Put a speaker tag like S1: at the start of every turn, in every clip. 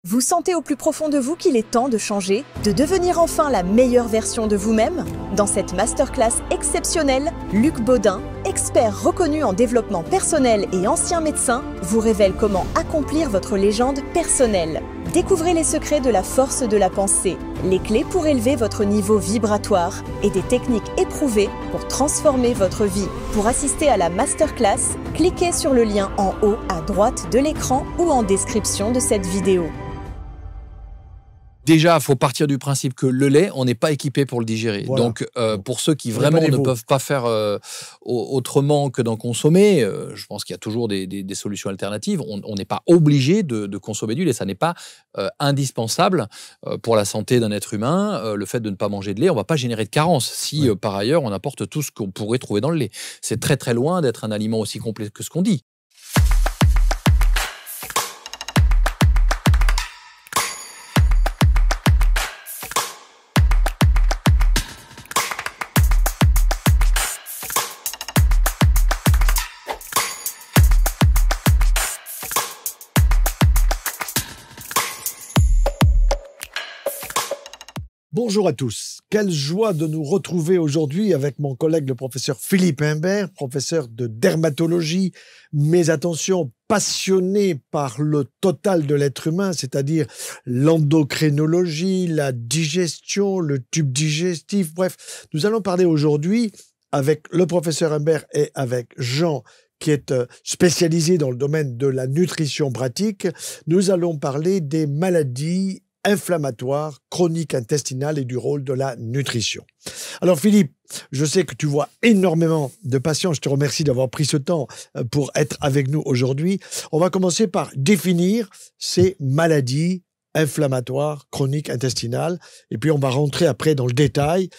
S1: Vous sentez au plus profond de vous qu'il est temps de changer, de devenir enfin la meilleure version de vous-même? Dans cette masterclass exceptionnelle, Luc Baudin, expert reconnu en développement personnel et ancien médecin, vous révèle comment accomplir votre légende personnelle. Découvrez les secrets de la force de la pensée, les clés pour élever votre niveau vibratoire et des techniques éprouvées pour transformer votre vie. Pour assister à la masterclass, cliquez sur le lien en haut à droite de l'écran ou en description de cette vidéo.
S2: Déjà, il faut partir du principe que le lait, on n'est pas équipé pour le digérer.
S3: Voilà.
S2: Donc, pour ceux qui vraiment ne peuvent pas faire autrement que d'en consommer, je pense qu'il y a toujours des solutions alternatives. On n'est pas obligé de consommer du lait. Ça n'est pas indispensable pour la santé d'un être humain. Le fait de ne pas manger de lait, on ne va pas générer de carence si, par ailleurs, on apporte tout ce qu'on pourrait trouver dans le lait. C'est très, très loin d'être un aliment aussi complet que ce qu'on dit.
S3: Bonjour à tous. Quelle joie de nous retrouver aujourd'hui avec mon collègue le professeur Philippe Imbert, professeur de dermatologie, mais attention, passionné par le total de l'être humain, c'est-à-dire l'endocrinologie, la digestion, le tube digestif, bref. Nous allons parler aujourd'hui avec le professeur Imbert et avec Jean, qui est spécialisé dans le domaine de la nutrition pratique. Nous allons parler des maladies inflammatoire, chronique intestinale et du rôle de la nutrition. Alors Philippe, je sais que tu vois énormément de patients, je te remercie d'avoir pris ce temps pour être avec nous aujourd'hui. On va commencer par définir ces maladies inflammatoires, chroniques intestinales, et puis on va rentrer après dans le détail,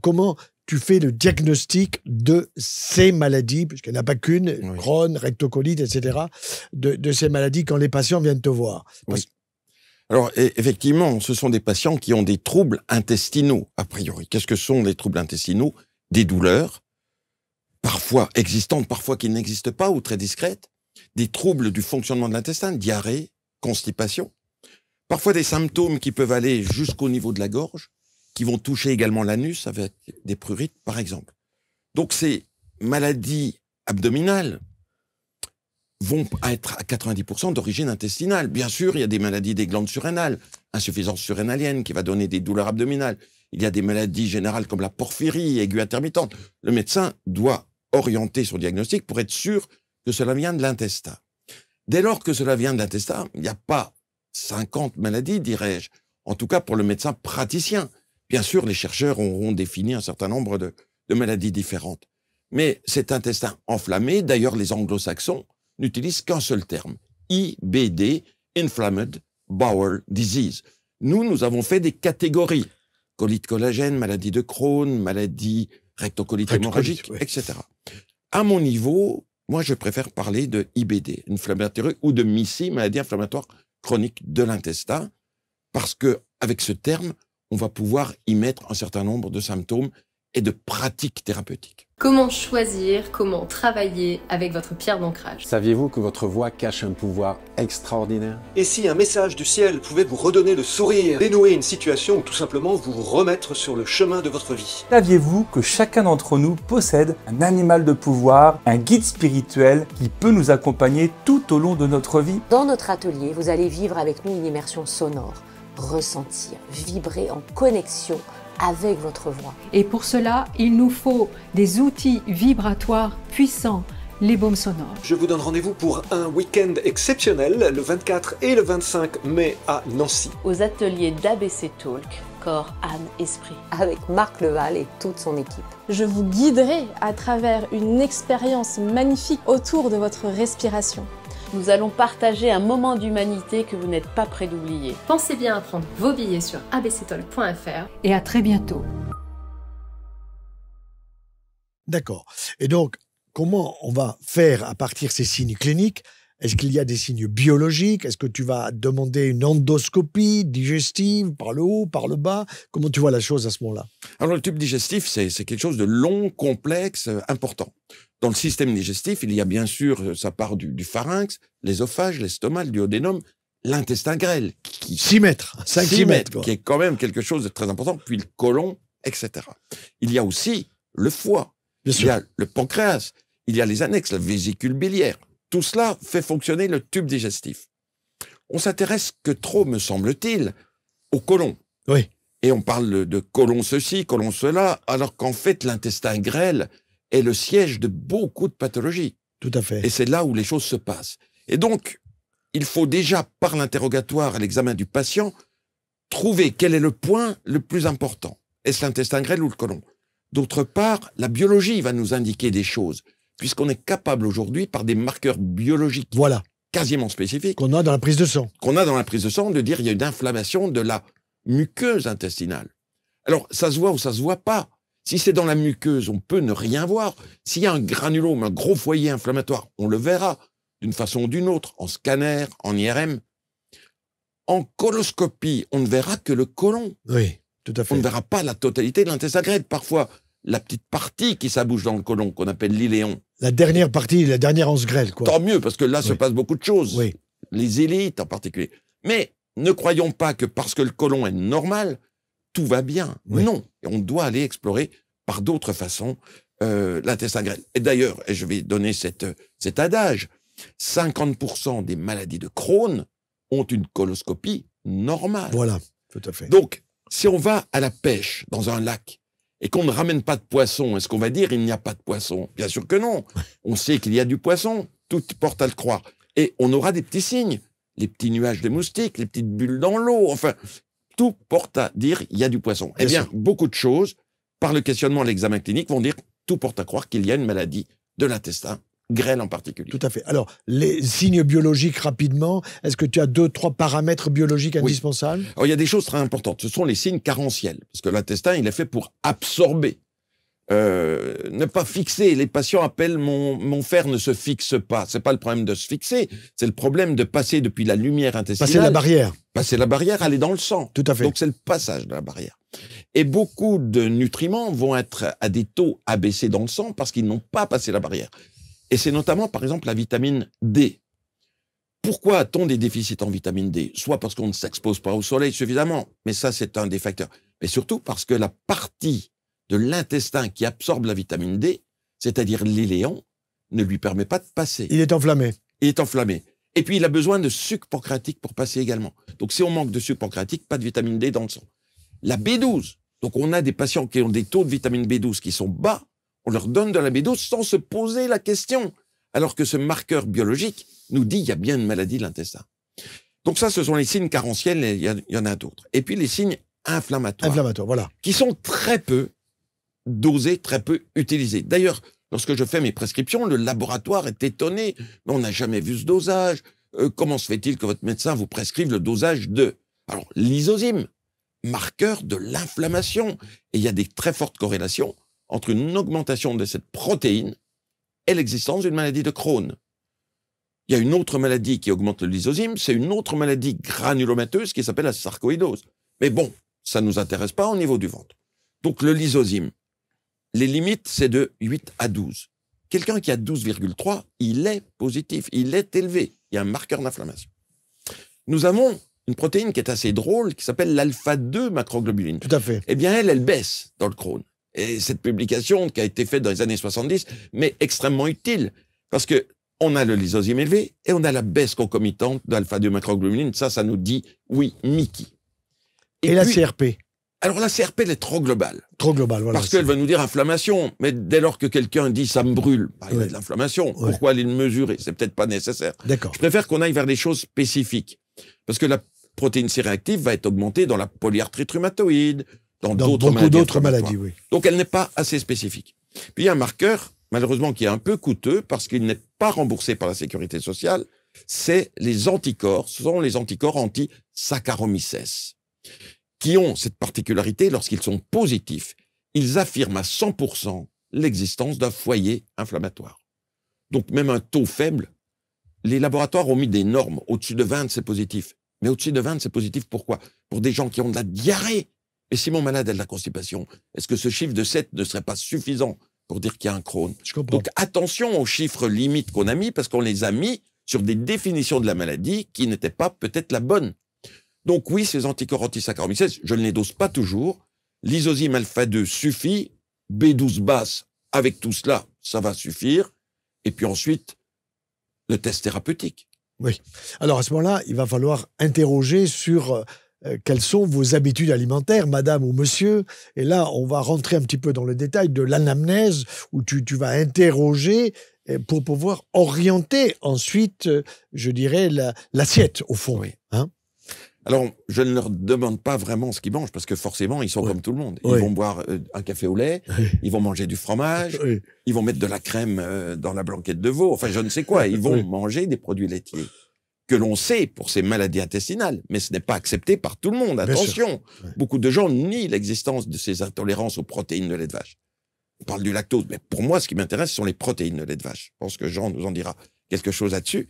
S3: comment tu fais le diagnostic de ces maladies, puisqu'il n'y en a pas qu'une, oui. Crohn, rectocolite, etc., de ces maladies quand les patients viennent te voir.
S4: Oui. Alors, effectivement, ce sont des patients qui ont des troubles intestinaux, a priori. Qu'est-ce que sont les troubles intestinaux? Des douleurs, parfois existantes, parfois qui n'existent pas ou très discrètes, des troubles du fonctionnement de l'intestin, diarrhée, constipation, parfois des symptômes qui peuvent aller jusqu'au niveau de la gorge, qui vont toucher également l'anus avec des prurites, par exemple. Donc, ces maladies abdominales vont être à 90% d'origine intestinale. Bien sûr, il y a des maladies des glandes surrénales, insuffisance surrénalienne qui va donner des douleurs abdominales. Il y a des maladies générales comme la porphyrie aiguë intermittente. Le médecin doit orienter son diagnostic pour être sûr que cela vient de l'intestin. Dès lors que cela vient de l'intestin, il n'y a pas 50 maladies, dirais-je. En tout cas, pour le médecin praticien. Bien sûr, les chercheurs auront défini un certain nombre de maladies différentes. Mais cet intestin enflammé, d'ailleurs les anglo-saxons, n'utilise qu'un seul terme, IBD, Inflamed Bowel Disease. Nous avons fait des catégories, colite collagène, maladie de Crohn, maladie rectocolite hémorragique, oui. Etc. À mon niveau, moi je préfère parler de IBD, inflammatory, ou de MICI, maladie inflammatoire chronique de l'intestin, parce que avec ce terme, on va pouvoir y mettre un certain nombre de symptômes et de pratiques thérapeutiques.
S5: Comment choisir, comment travailler avec votre pierre d'ancrage?
S6: Saviez-vous que votre voix cache un pouvoir extraordinaire?
S7: Et si un message du ciel pouvait vous redonner le sourire, dénouer une situation ou tout simplement vous remettre sur le chemin de votre vie?
S8: Saviez-vous que chacun d'entre nous possède un animal de pouvoir, un guide spirituel qui peut nous accompagner tout au long de notre vie?
S9: Dans notre atelier, vous allez vivre avec nous une immersion sonore, ressentir, vibrer en connexion avec votre voix.
S10: Et pour cela, il nous faut des outils vibratoires puissants, les baumes sonores.
S7: Je vous donne rendez-vous pour un week-end exceptionnel, le 24 et le 25 mai à Nancy.
S11: Aux ateliers d'ABC Talk, corps, âme, esprit.
S9: Avec Marc Leval et toute son équipe.
S12: Je vous guiderai à travers une expérience magnifique autour de votre respiration.
S11: Nous allons partager un moment d'humanité que vous n'êtes pas prêt d'oublier.
S5: Pensez bien à prendre vos billets sur abctalk.fr.
S10: Et à très bientôt.
S3: D'accord. Et donc, comment on va faire à partir de ces signes cliniques? Est-ce qu'il y a des signes biologiques? Est-ce que tu vas demander une endoscopie digestive par le haut, par le bas? Comment tu vois la chose à ce moment-là?
S4: Alors, le tube digestif, c'est quelque chose de long, complexe, important. Dans le système digestif, il y a bien sûr, ça part du pharynx, l'ésophage, l'estomac, le duodénum l'intestin grêle.
S3: 6 mètres, 5-6 mètres.
S4: Qui est quand même quelque chose de très important, puis le côlon, etc. Il y a aussi le foie, il y a le pancréas, il y a les annexes, la vésicule biliaire. Tout cela fait fonctionner le tube digestif. On s'intéresse que trop, me semble-t-il, au côlon.
S3: Oui.
S4: Et on parle de côlon ceci, côlon cela, alors qu'en fait, l'intestin grêle est le siège de beaucoup de pathologies.
S3: Tout à fait.
S4: Et c'est là où les choses se passent. Et donc, il faut déjà, par l'interrogatoire et l'examen du patient, trouver quel est le point le plus important. Est-ce l'intestin grêle ou le côlon? D'autre part, la biologie va nous indiquer des choses, puisqu'on est capable aujourd'hui, par des marqueurs biologiques quasiment spécifiques,
S3: qu'on a dans la prise de sang,
S4: de dire qu'il y a une inflammation de la muqueuse intestinale. Alors, ça se voit ou ça se voit pas. Si c'est dans la muqueuse, on peut ne rien voir. S'il y a un granulome, un gros foyer inflammatoire, on le verra d'une façon ou d'une autre, en scanner, en IRM. En coloscopie, on ne verra que le côlon.
S3: Oui, tout à fait.
S4: On ne verra pas la totalité de l'intestin grêle. Parfois, la petite partie qui s'abouche dans le côlon, qu'on appelle l'iléon.
S3: La dernière partie, la dernière anse grêle, quoi.
S4: Tant mieux, parce que là se passe beaucoup de choses.
S3: Oui.
S4: Les élites en particulier. Mais ne croyons pas que parce que le côlon est normal, tout va bien.
S3: Oui.
S4: Non. Et on doit aller explorer par d'autres façons l'intestin grêle. Et d'ailleurs, et je vais donner cet adage, 50% des maladies de Crohn ont une coloscopie normale.
S3: Voilà, tout à fait.
S4: Donc, si on va à la pêche dans un lac et qu'on ne ramène pas de poisson, est-ce qu'on va dire il n'y a pas de poisson? Bien sûr que non. On sait qu'il y a du poisson, tout porte à le croire. Et on aura des petits signes, les petits nuages de moustiques, les petites bulles dans l'eau, enfin, tout porte à dire il y a du poisson. Eh bien, beaucoup de choses, par le questionnement et l'examen clinique, vont dire tout porte à croire qu'il y a une maladie de l'intestin, grêle en particulier.
S3: Tout à fait. Alors, les signes biologiques, rapidement, est-ce que tu as 2-3 paramètres biologiques indispensables?
S4: Alors, il y a des choses très importantes. Ce sont les signes carentiels, parce que l'intestin, il est fait pour absorber. Ne pas fixer. Les patients appellent mon fer ne se fixe pas. C'est pas le problème de se fixer, c'est le problème de passer depuis la lumière intestinale.
S3: Passer la barrière.
S4: Passer la barrière, aller dans le sang.
S3: Tout à fait.
S4: Donc c'est le passage de la barrière. Et beaucoup de nutriments vont être à des taux abaissés dans le sang parce qu'ils n'ont pas passé la barrière. Et c'est notamment, par exemple, la vitamine D. Pourquoi a-t-on des déficits en vitamine D? Soit parce qu'on ne s'expose pas au soleil suffisamment, mais ça c'est un des facteurs. Mais surtout parce que la partie de l'intestin qui absorbe la vitamine D, c'est-à-dire l'iléon, ne lui permet pas de passer.
S3: Il est enflammé.
S4: Il est enflammé. Et puis, il a besoin de sucre pancréatique pour passer également. Donc, si on manque de sucre pancréatique, pas de vitamine D dans le sang. La B12. Donc, on a des patients qui ont des taux de vitamine B12 qui sont bas. On leur donne de la B12 sans se poser la question. Alors que ce marqueur biologique nous dit qu'il y a bien une maladie de l'intestin. Donc, ça, ce sont les signes carentiels, et il y en a d'autres. Et puis, les signes inflammatoires.
S3: Inflammatoires, voilà.
S4: Qui sont très peu dosés, très peu utilisés. D'ailleurs, lorsque je fais mes prescriptions, le laboratoire est étonné. Mais on n'a jamais vu ce dosage. Comment se fait-il que votre médecin vous prescrive le dosage de... Alors, l'isozyme, marqueur de l'inflammation. Et il y a des très fortes corrélations entre une augmentation de cette protéine et l'existence d'une maladie de Crohn. Il y a une autre maladie qui augmente le lysozyme, c'est une autre maladie granulomateuse qui s'appelle la sarcoïdose. Mais bon, ça ne nous intéresse pas au niveau du ventre. Donc, le lysozyme, les limites, c'est de 8 à 12. Quelqu'un qui a 12,3, il est positif, il est élevé. Il y a un marqueur d'inflammation. Nous avons une protéine qui est assez drôle, qui s'appelle l'alpha-2 macroglobuline.
S3: Tout à fait.
S4: Eh bien, elle baisse dans le Crohn. Et cette publication qui a été faite dans les années 70, mais extrêmement utile, parce que on a le lysozyme élevé et on a la baisse concomitante d'alpha-2 macroglobuline. Ça nous dit, oui, Mickey.
S3: Et la CRP?
S4: Alors, la CRP, elle est trop globale.
S3: Trop globale, voilà.
S4: Parce qu'elle va nous dire inflammation. Mais dès lors que quelqu'un dit ça me brûle, il y a de l'inflammation. Pourquoi aller le mesurer? C'est peut-être pas nécessaire.
S3: D'accord.
S4: Je préfère qu'on aille vers des choses spécifiques. Parce que la protéine C-réactive va être augmentée dans la polyarthrite rhumatoïde, dans
S3: beaucoup d'autres maladies, oui.
S4: Donc, elle n'est pas assez spécifique. Puis, il y a un marqueur, malheureusement, qui est un peu coûteux parce qu'il n'est pas remboursé par la sécurité sociale. C'est les anticorps. Ce sont les anticorps anti-Saccharomyces, qui ont cette particularité, lorsqu'ils sont positifs, ils affirment à 100% l'existence d'un foyer inflammatoire. Donc, même un taux faible, les laboratoires ont mis des normes. Au-dessus de 20, c'est positif. Mais au-dessus de 20, c'est positif pourquoi? Pour des gens qui ont de la diarrhée. Et si mon malade a de la constipation, est-ce que ce chiffre de 7 ne serait pas suffisant pour dire qu'il y a un Crohn?
S3: Je comprends.
S4: Donc, attention aux chiffres limites qu'on a mis, parce qu'on les a mis sur des définitions de la maladie qui n'étaient pas peut-être la bonne. Donc oui, ces anticorps anti-Saccharomyces, je ne les dose pas toujours. Lysozyme alpha 2 suffit, B12 basse, avec tout cela, ça va suffire. Et puis ensuite, le test thérapeutique.
S3: Oui. Alors à ce moment-là, il va falloir interroger sur quelles sont vos habitudes alimentaires, madame ou monsieur. Et là, on va rentrer un petit peu dans le détail de l'anamnèse, où tu vas interroger pour pouvoir orienter ensuite, je dirais, l'assiette, au fond.
S4: Oui.
S3: Hein?
S4: Alors, je ne leur demande pas vraiment ce qu'ils mangent, parce que forcément, ils sont comme tout le monde. Ils vont boire un café au lait, ils vont manger du fromage, ils vont mettre de la crème dans la blanquette de veau, enfin, je ne sais quoi. Ils vont manger des produits laitiers que l'on sait pour ces maladies intestinales, mais ce n'est pas accepté par tout le monde. Attention, beaucoup de gens nient l'existence de ces intolérances aux protéines de lait de vache. On parle du lactose, mais pour moi, ce qui m'intéresse, ce sont les protéines de lait de vache. Je pense que Jean nous en dira quelque chose là-dessus.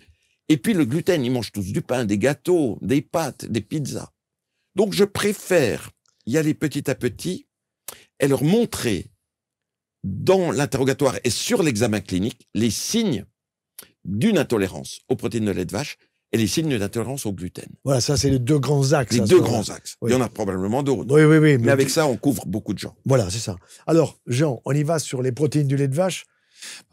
S4: Et puis le gluten, ils mangent tous du pain, des gâteaux, des pâtes, des pizzas. Donc je préfère y aller petit à petit et leur montrer dans l'interrogatoire et sur l'examen clinique les signes d'une intolérance aux protéines de lait de vache et les signes d'intolérance au gluten.
S3: Voilà, ça c'est les deux grands axes.
S4: Les deux grands axes. Oui. Il y en a probablement d'autres.
S3: Oui.
S4: Mais avec ça, on couvre beaucoup de gens.
S3: Voilà, c'est ça. Alors, Jean, on y va sur les protéines du lait de vache.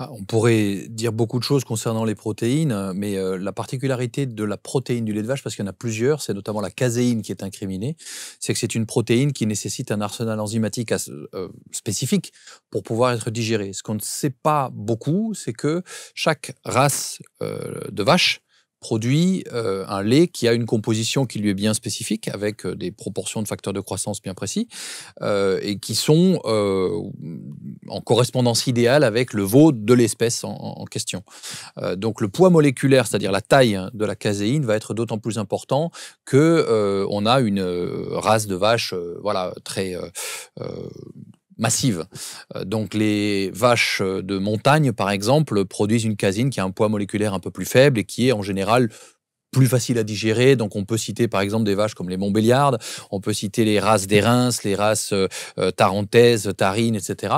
S2: On pourrait dire beaucoup de choses concernant les protéines, mais la particularité de la protéine du lait de vache, parce qu'il y en a plusieurs, c'est notamment la caséine qui est incriminée, c'est que c'est une protéine qui nécessite un arsenal enzymatique spécifique pour pouvoir être digérée. Ce qu'on ne sait pas beaucoup, c'est que chaque race de vache produit un lait qui a une composition qui lui est bien spécifique, avec des proportions de facteurs de croissance bien précis, et qui sont en correspondance idéale avec le veau de l'espèce en question. Donc le poids moléculaire, c'est-à-dire la taille de la caséine, va être d'autant plus important qu'on a une race de vaches très massive. Donc les vaches de montagne, par exemple, produisent une caséine qui a un poids moléculaire un peu plus faible et qui est en général plus facile à digérer. Donc on peut citer par exemple des vaches comme les Montbéliardes, on peut citer les races d'Érins, les races tarentaises, tarines, etc.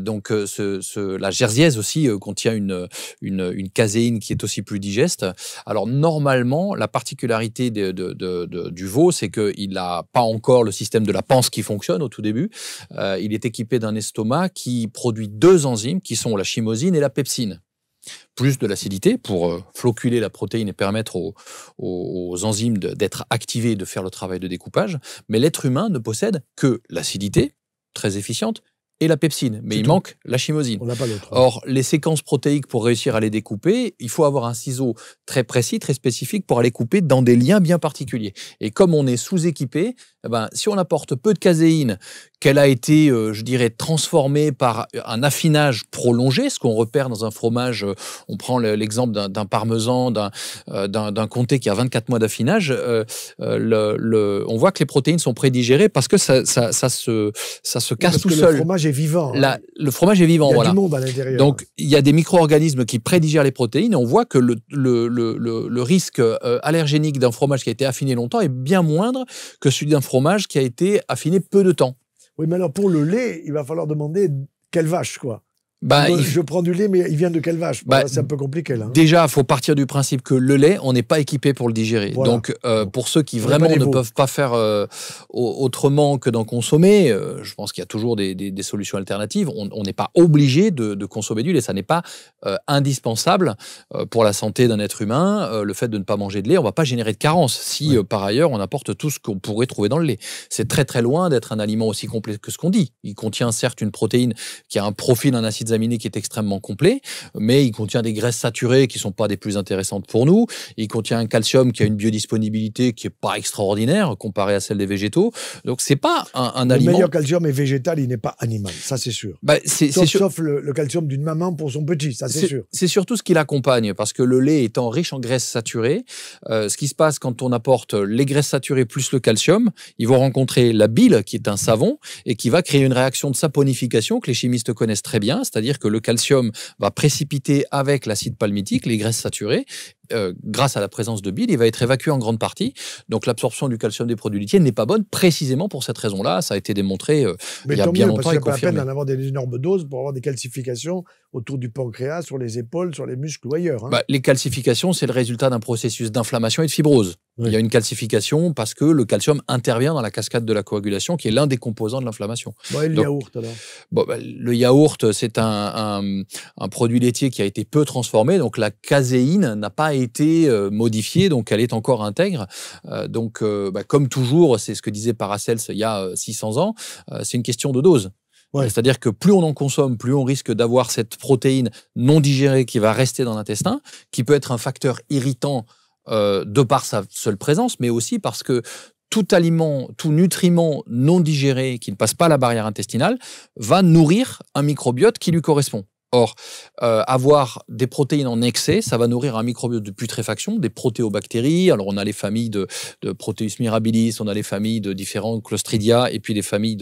S2: Donc la jersiaise aussi contient une caséine qui est aussi plus digeste. Alors normalement, la particularité du veau, c'est qu'il n'a pas encore le système de la panse qui fonctionne au tout début. Il est équipé d'un estomac qui produit deux enzymes qui sont la chymosine et la pepsine. Plus de l'acidité pour floculer la protéine et permettre aux enzymes d'être activées et de faire le travail de découpage. Mais l'être humain ne possède que l'acidité, très efficiente, et la pepsine, mais il manque la chymosine.
S3: On n'a pas l'autre.
S2: Or, les séquences protéiques, pour réussir à les découper, il faut avoir un ciseau très précis, très spécifique pour aller couper dans des liens bien particuliers. Et comme on est sous-équipé, si on apporte peu de caséine, qu'elle a été, je dirais, transformée par un affinage prolongé, ce qu'on repère dans un fromage, on prend l'exemple d'un parmesan, d'un comté qui a 24 mois d'affinage, on voit que les protéines sont prédigérées parce que ça se casse tout seul.
S3: Le fromage est vivant.
S2: Le fromage est vivant,
S3: il y a du monde à l'intérieur.
S2: Donc, il y a des micro-organismes qui prédigèrent les protéines et on voit que le risque allergénique d'un fromage qui a été affiné longtemps est bien moindre que celui d'un fromage qui a été affiné peu de temps.
S3: Oui, mais alors pour le lait, il va falloir demander quelle vache, quoi. Je prends du lait, mais il vient de quelle vache? C'est un peu compliqué, là.
S2: Déjà, il faut partir du principe que le lait, on n'est pas équipé pour le digérer. Voilà. Donc, pour ceux qui vraiment ne peuvent pas faire autrement que d'en consommer, je pense qu'il y a toujours des solutions alternatives. On n'est pas obligé de consommer du lait. Ça n'est pas indispensable pour la santé d'un être humain. Le fait de ne pas manger de lait, on ne va pas générer de carence si, par ailleurs, on apporte tout ce qu'on pourrait trouver dans le lait. C'est très, très loin d'être un aliment aussi complet que ce qu'on dit. Il contient certes une protéine qui a un profil d'un acide aminés qui est extrêmement complet, mais il contient des graisses saturées qui ne sont pas des plus intéressantes pour nous. Il contient un calcium qui a une biodisponibilité qui n'est pas extraordinaire comparée à celle des végétaux. Donc, ce n'est pas un aliment...
S3: Le meilleur calcium est végétal, il n'est pas animal, ça c'est sûr. Sauf le calcium d'une maman pour son petit, ça c'est sûr.
S2: C'est surtout ce qui l'accompagne, parce que le lait étant riche en graisses saturées, ce qui se passe quand on apporte les graisses saturées plus le calcium, ils vont rencontrer la bile, qui est un savon, et qui va créer une réaction de saponification que les chimistes connaissent très bien, c'est-à-dire que le calcium va précipiter avec l'acide palmitique les graisses saturées grâce à la présence de bile, il va être évacué en grande partie. Donc l'absorption du calcium des produits laitiers n'est pas bonne, précisément pour cette raison-là. Ça a été démontré il y a bien longtemps et confirmé. Mais tant mieux, parce qu'il n'y a pas la peine
S3: d'en avoir des énormes doses pour avoir des calcifications autour du pancréas, sur les épaules, sur les muscles ou ailleurs. Hein.
S2: Les calcifications, c'est le résultat d'un processus d'inflammation et de fibrose. Oui. Il y a une calcification parce que le calcium intervient dans la cascade de la coagulation, qui est l'un des composants de l'inflammation.
S3: Et le yaourt, alors
S2: le yaourt, c'est un produit laitier qui a été peu transformé, donc la caséine n'a pas été modifiée, donc elle est encore intègre. Comme toujours, c'est ce que disait Paracels il y a 600 ans, c'est une question de dose. Ouais. C'est-à-dire que plus on en consomme, plus on risque d'avoir cette protéine non digérée qui va rester dans l'intestin, qui peut être un facteur irritant de par sa seule présence, mais aussi parce que tout aliment, tout nutriment non digéré qui ne passe pas la barrière intestinale va nourrir un microbiote qui lui correspond. Or, avoir des protéines en excès, ça va nourrir un microbiote de putréfaction, des protéobactéries. Alors, on a les familles de Proteus mirabilis, on a les familles de différents Clostridia, et puis les familles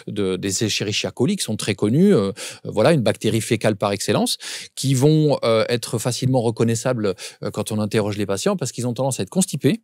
S2: des Escherichia coli qui sont très connues. Voilà, une bactérie fécale par excellence, qui vont être facilement reconnaissables quand on interroge les patients, parce qu'ils ont tendance à être constipés,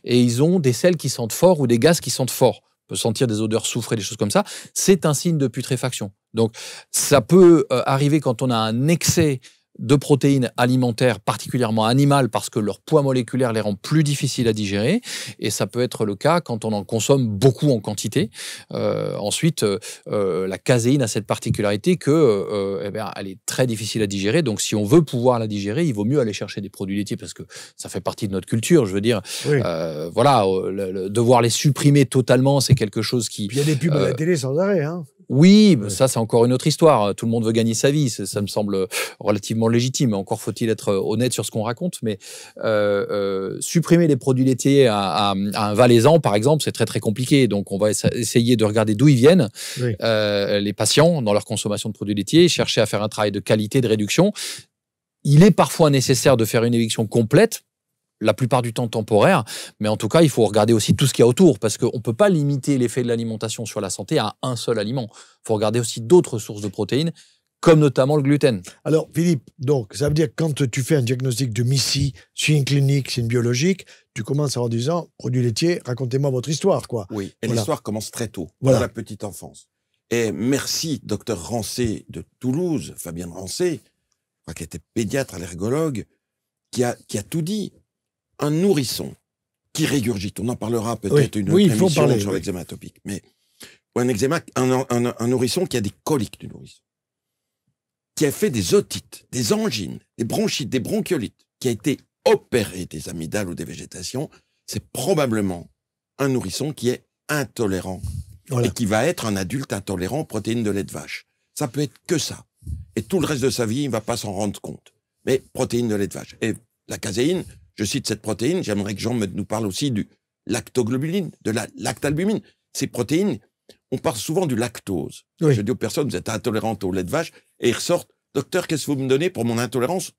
S2: et ils ont des selles qui sentent fort ou des gaz qui sentent fort. On peut sentir des odeurs soufrées, des choses comme ça. C'est un signe de putréfaction. Donc, ça peut arriver quand on a un excès de protéines alimentaires, particulièrement animales, parce que leur poids moléculaire les rend plus difficiles à digérer. Et ça peut être le cas quand on en consomme beaucoup en quantité. Ensuite, la caséine a cette particularité que, elle est très difficile à digérer. Donc, si on veut pouvoir la digérer, il vaut mieux aller chercher des produits laitiers parce que ça fait partie de notre culture. Je veux dire, oui. Devoir les supprimer totalement, c'est quelque chose qui...
S3: Puis il y a des pubs à la télé sans arrêt, hein.
S2: Oui, ça c'est encore une autre histoire. Tout le monde veut gagner sa vie, ça me semble relativement légitime. Encore faut-il être honnête sur ce qu'on raconte, mais supprimer les produits laitiers à un valaisan, par exemple, c'est très très compliqué. Donc on va essayer de regarder d'où ils viennent, oui. Les patients, dans leur consommation de produits laitiers, chercher à faire un travail de qualité, de réduction. Il est parfois nécessaire de faire une éviction complète, la plupart du temps temporaire, mais en tout cas, il faut regarder aussi tout ce qu'il y a autour, parce qu'on ne peut pas limiter l'effet de l'alimentation sur la santé à un seul aliment. Il faut regarder aussi d'autres sources de protéines, comme notamment le gluten.
S3: Alors, Philippe, donc, ça veut dire que quand tu fais un diagnostic de MIS-C, signe clinique, signe biologique, tu commences en disant, produits laitiers, racontez-moi votre histoire, quoi.
S4: Oui, et l'histoire commence très tôt, dans la petite enfance. Et merci, docteur Rancé de Toulouse, Fabienne Rancé, qui était pédiatre, allergologue, qui a tout dit. Un nourrisson qui régurgite, on en parlera peut-être une autre émission sur l'eczéma atopique, mais un nourrisson qui a des coliques du nourrisson, qui a fait des otites, des angines, des bronchites, des bronchiolites, qui a été opéré des amygdales ou des végétations, c'est probablement un nourrisson qui est intolérant et qui va être un adulte intolérant aux protéines de lait de vache. Ça peut être que ça. Et tout le reste de sa vie, il ne va pas s'en rendre compte. Mais protéines de lait de vache. Et la caséine, je cite cette protéine, j'aimerais que Jean nous parle aussi du lactoglobuline, de la lactalbumine. Ces protéines, on parle souvent du lactose. Oui. Je dis aux personnes, vous êtes intolérantes au lait de vache, et ils ressortent, docteur, qu'est-ce que vous me donnez pour mon intolérance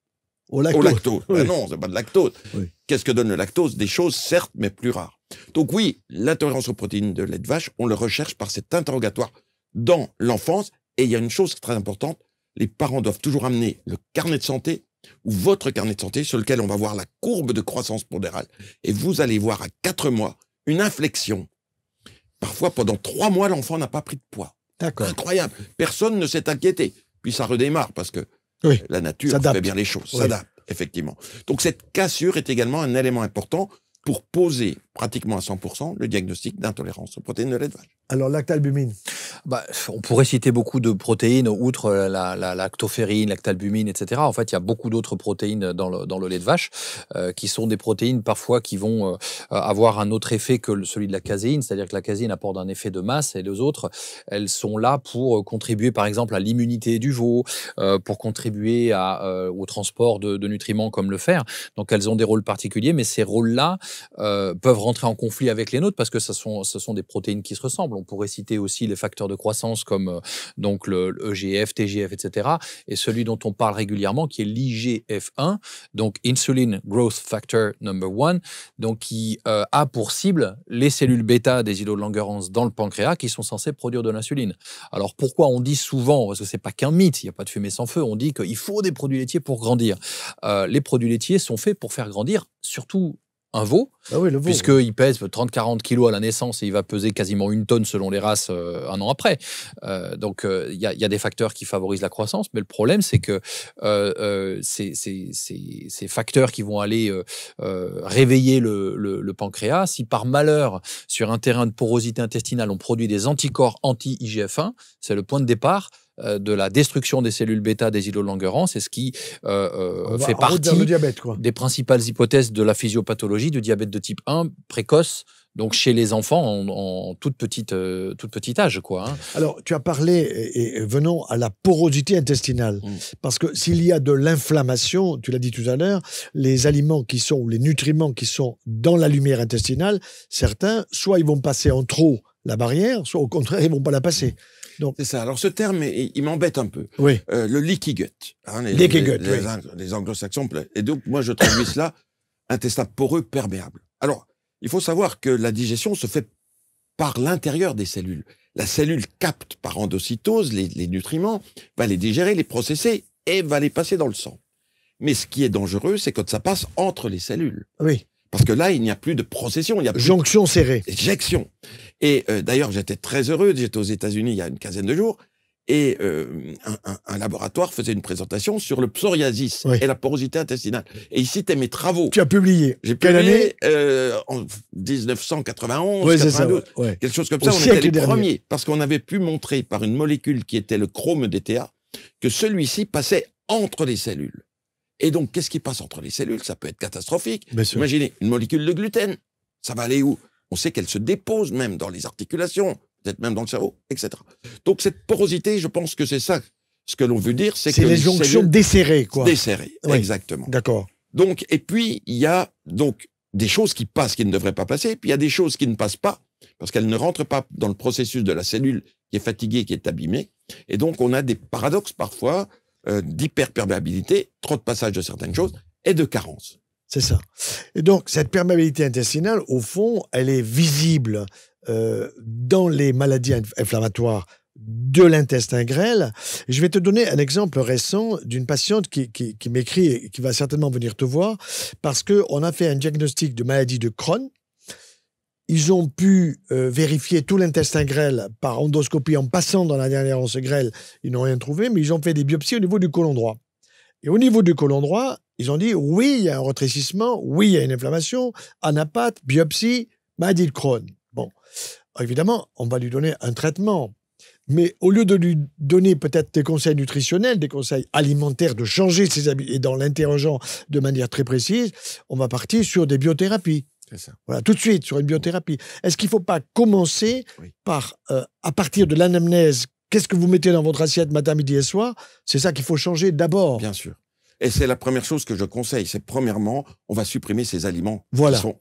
S4: au lactose? Oui. Ben non, c'est pas de lactose. Oui. Qu'est-ce que donne le lactose? Des choses, certes, mais plus rares. Donc oui, l'intolérance aux protéines de lait de vache, on le recherche par cet interrogatoire dans l'enfance, et il y a une chose très importante, les parents doivent toujours amener le carnet de santé ou votre carnet de santé sur lequel on va voir la courbe de croissance pondérale. Et vous allez voir à 4 mois une inflexion. Parfois, pendant 3 mois, l'enfant n'a pas pris de poids. D'accord. Incroyable. Personne ne s'est inquiété. Puis ça redémarre parce que la nature fait bien les choses. S'adapte, effectivement. Donc cette cassure est également un élément important pour poser pratiquement à 100% le diagnostic d'intolérance aux protéines de lait de vache.
S3: Alors, lactalbumine.
S2: On pourrait citer beaucoup de protéines, outre la lactoferrine, lactalbumine, etc. En fait, il y a beaucoup d'autres protéines dans le lait de vache, qui sont des protéines parfois qui vont avoir un autre effet que celui de la caséine, c'est-à-dire que la caséine apporte un effet de masse, et les autres, elles sont là pour contribuer, par exemple, à l'immunité du veau, pour contribuer au transport de nutriments comme le fer. Donc, elles ont des rôles particuliers, mais ces rôles-là peuvent rentrer en conflit avec les nôtres parce que ce sont des protéines qui se ressemblent. On pourrait citer aussi les facteurs de croissance comme donc le EGF, TGF, etc. Et celui dont on parle régulièrement qui est l'IGF-1, donc Insulin Growth Factor number 1, donc qui a pour cible les cellules bêta des îlots de Langerhans dans le pancréas qui sont censées produire de l'insuline. Alors pourquoi on dit souvent, parce que c'est pas qu'un mythe, il n'y a pas de fumée sans feu, on dit qu'il faut des produits laitiers pour grandir. Les produits laitiers sont faits pour faire grandir surtout un veau, puisqu'il pèse 30-40 kilos à la naissance et il va peser quasiment 1 tonne selon les races un an après. Donc, il y a des facteurs qui favorisent la croissance, mais le problème, c'est que ces facteurs qui vont aller réveiller le pancréas, si par malheur, sur un terrain de porosité intestinale, on produit des anticorps anti-IGF-1, c'est le point de départ de la destruction des cellules bêta des îlots de Langerhans, c'est ce qui fait partie des principales hypothèses de la physiopathologie du diabète de type 1 précoce, donc chez les enfants en toute petite âge, quoi. Hein.
S3: Alors, tu as parlé, et venons à la porosité intestinale, parce que s'il y a de l'inflammation, tu l'as dit tout à l'heure, les aliments les nutriments qui sont dans la lumière intestinale, certains, soit ils vont passer en trop la barrière, soit au contraire, ils ne vont pas la passer.
S4: C'est ça. Alors, ce terme, il m'embête un peu.
S3: Oui.
S4: Le leaky gut. Hein, les anglo-saxons. Et donc, moi, je traduis cela, intestin poreux perméable. Alors, il faut savoir que la digestion se fait par l'intérieur des cellules. La cellule capte par endocytose les nutriments, va les digérer, les processer et va les passer dans le sang. Mais ce qui est dangereux, c'est quand ça passe entre les cellules.
S3: Oui.
S4: Parce que là, il n'y a plus de procession. Il y a plus
S3: jonction serrée.
S4: Éjection. Et d'ailleurs, j'étais très heureux. J'étais aux États-Unis il y a une quinzaine de jours. Et un laboratoire faisait une présentation sur le psoriasis et la porosité intestinale. Et il citait mes travaux.
S3: Tu as publié.
S4: J'ai
S3: Quelle
S4: publié
S3: année
S4: en 1991,
S3: ouais,
S4: 92.
S3: Ça, ouais.
S4: Quelque chose comme ça. On était les premiers. Parce qu'on avait pu montrer par une molécule qui était le chrome DTA que celui-ci passait entre les cellules. Et donc, qu'est-ce qui passe entre les cellules? Ça peut être catastrophique. Imaginez, une molécule de gluten. Ça va aller où? On sait qu'elle se dépose même dans les articulations, peut-être même dans le cerveau, etc. Donc, cette porosité, je pense que c'est ça. Ce que l'on veut dire, c'est que
S3: les jonctions desserrées, quoi.
S4: Desserrées, oui. Exactement.
S3: D'accord.
S4: Donc, et puis, il y a donc des choses qui passent qui ne devraient pas passer, puis il y a des choses qui ne passent pas, parce qu'elles ne rentrent pas dans le processus de la cellule qui est fatiguée, qui est abîmée. Et donc, on a des paradoxes parfois, d'hyperperméabilité, trop de passage de certaines choses, et de carence.
S3: C'est ça. Et donc, cette perméabilité intestinale, au fond, elle est visible dans les maladies inflammatoires de l'intestin grêle. Je vais te donner un exemple récent d'une patiente qui m'écrit et qui va certainement venir te voir, parce qu'on a fait un diagnostic de maladie de Crohn. Ils ont pu vérifier tout l'intestin grêle par endoscopie en passant dans la dernière anse grêle. Ils n'ont rien trouvé, mais ils ont fait des biopsies au niveau du côlon droit. Et au niveau du côlon droit, ils ont dit oui, il y a un rétrécissement, oui, il y a une inflammation, anapathe, biopsie, maladie de Crohn. Bon, alors, évidemment, on va lui donner un traitement. Mais au lieu de lui donner peut-être des conseils nutritionnels, des conseils alimentaires, de changer ses habitudes, et dans l'interrogeant de manière très précise, on va partir sur des biothérapies.
S4: C'est ça.
S3: Voilà, tout de suite, sur une biothérapie. Est-ce qu'il ne faut pas commencer par, à partir de l'anamnèse, qu'est-ce que vous mettez dans votre assiette matin, midi et soir? C'est ça qu'il faut changer d'abord.
S4: Bien sûr. Et c'est la première chose que je conseille. C'est premièrement, on va supprimer ces aliments qui sont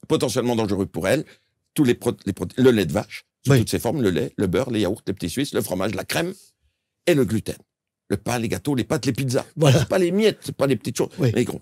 S4: potentiellement dangereux pour elle. Tous le lait de vache, sous toutes ses formes, le lait, le beurre, les yaourts, les petits suisses, le fromage, la crème et le gluten. Le pain, les gâteaux, les pâtes, les pizzas.
S3: Voilà.
S4: C'est pas les miettes, c'est pas les petites choses, les gros.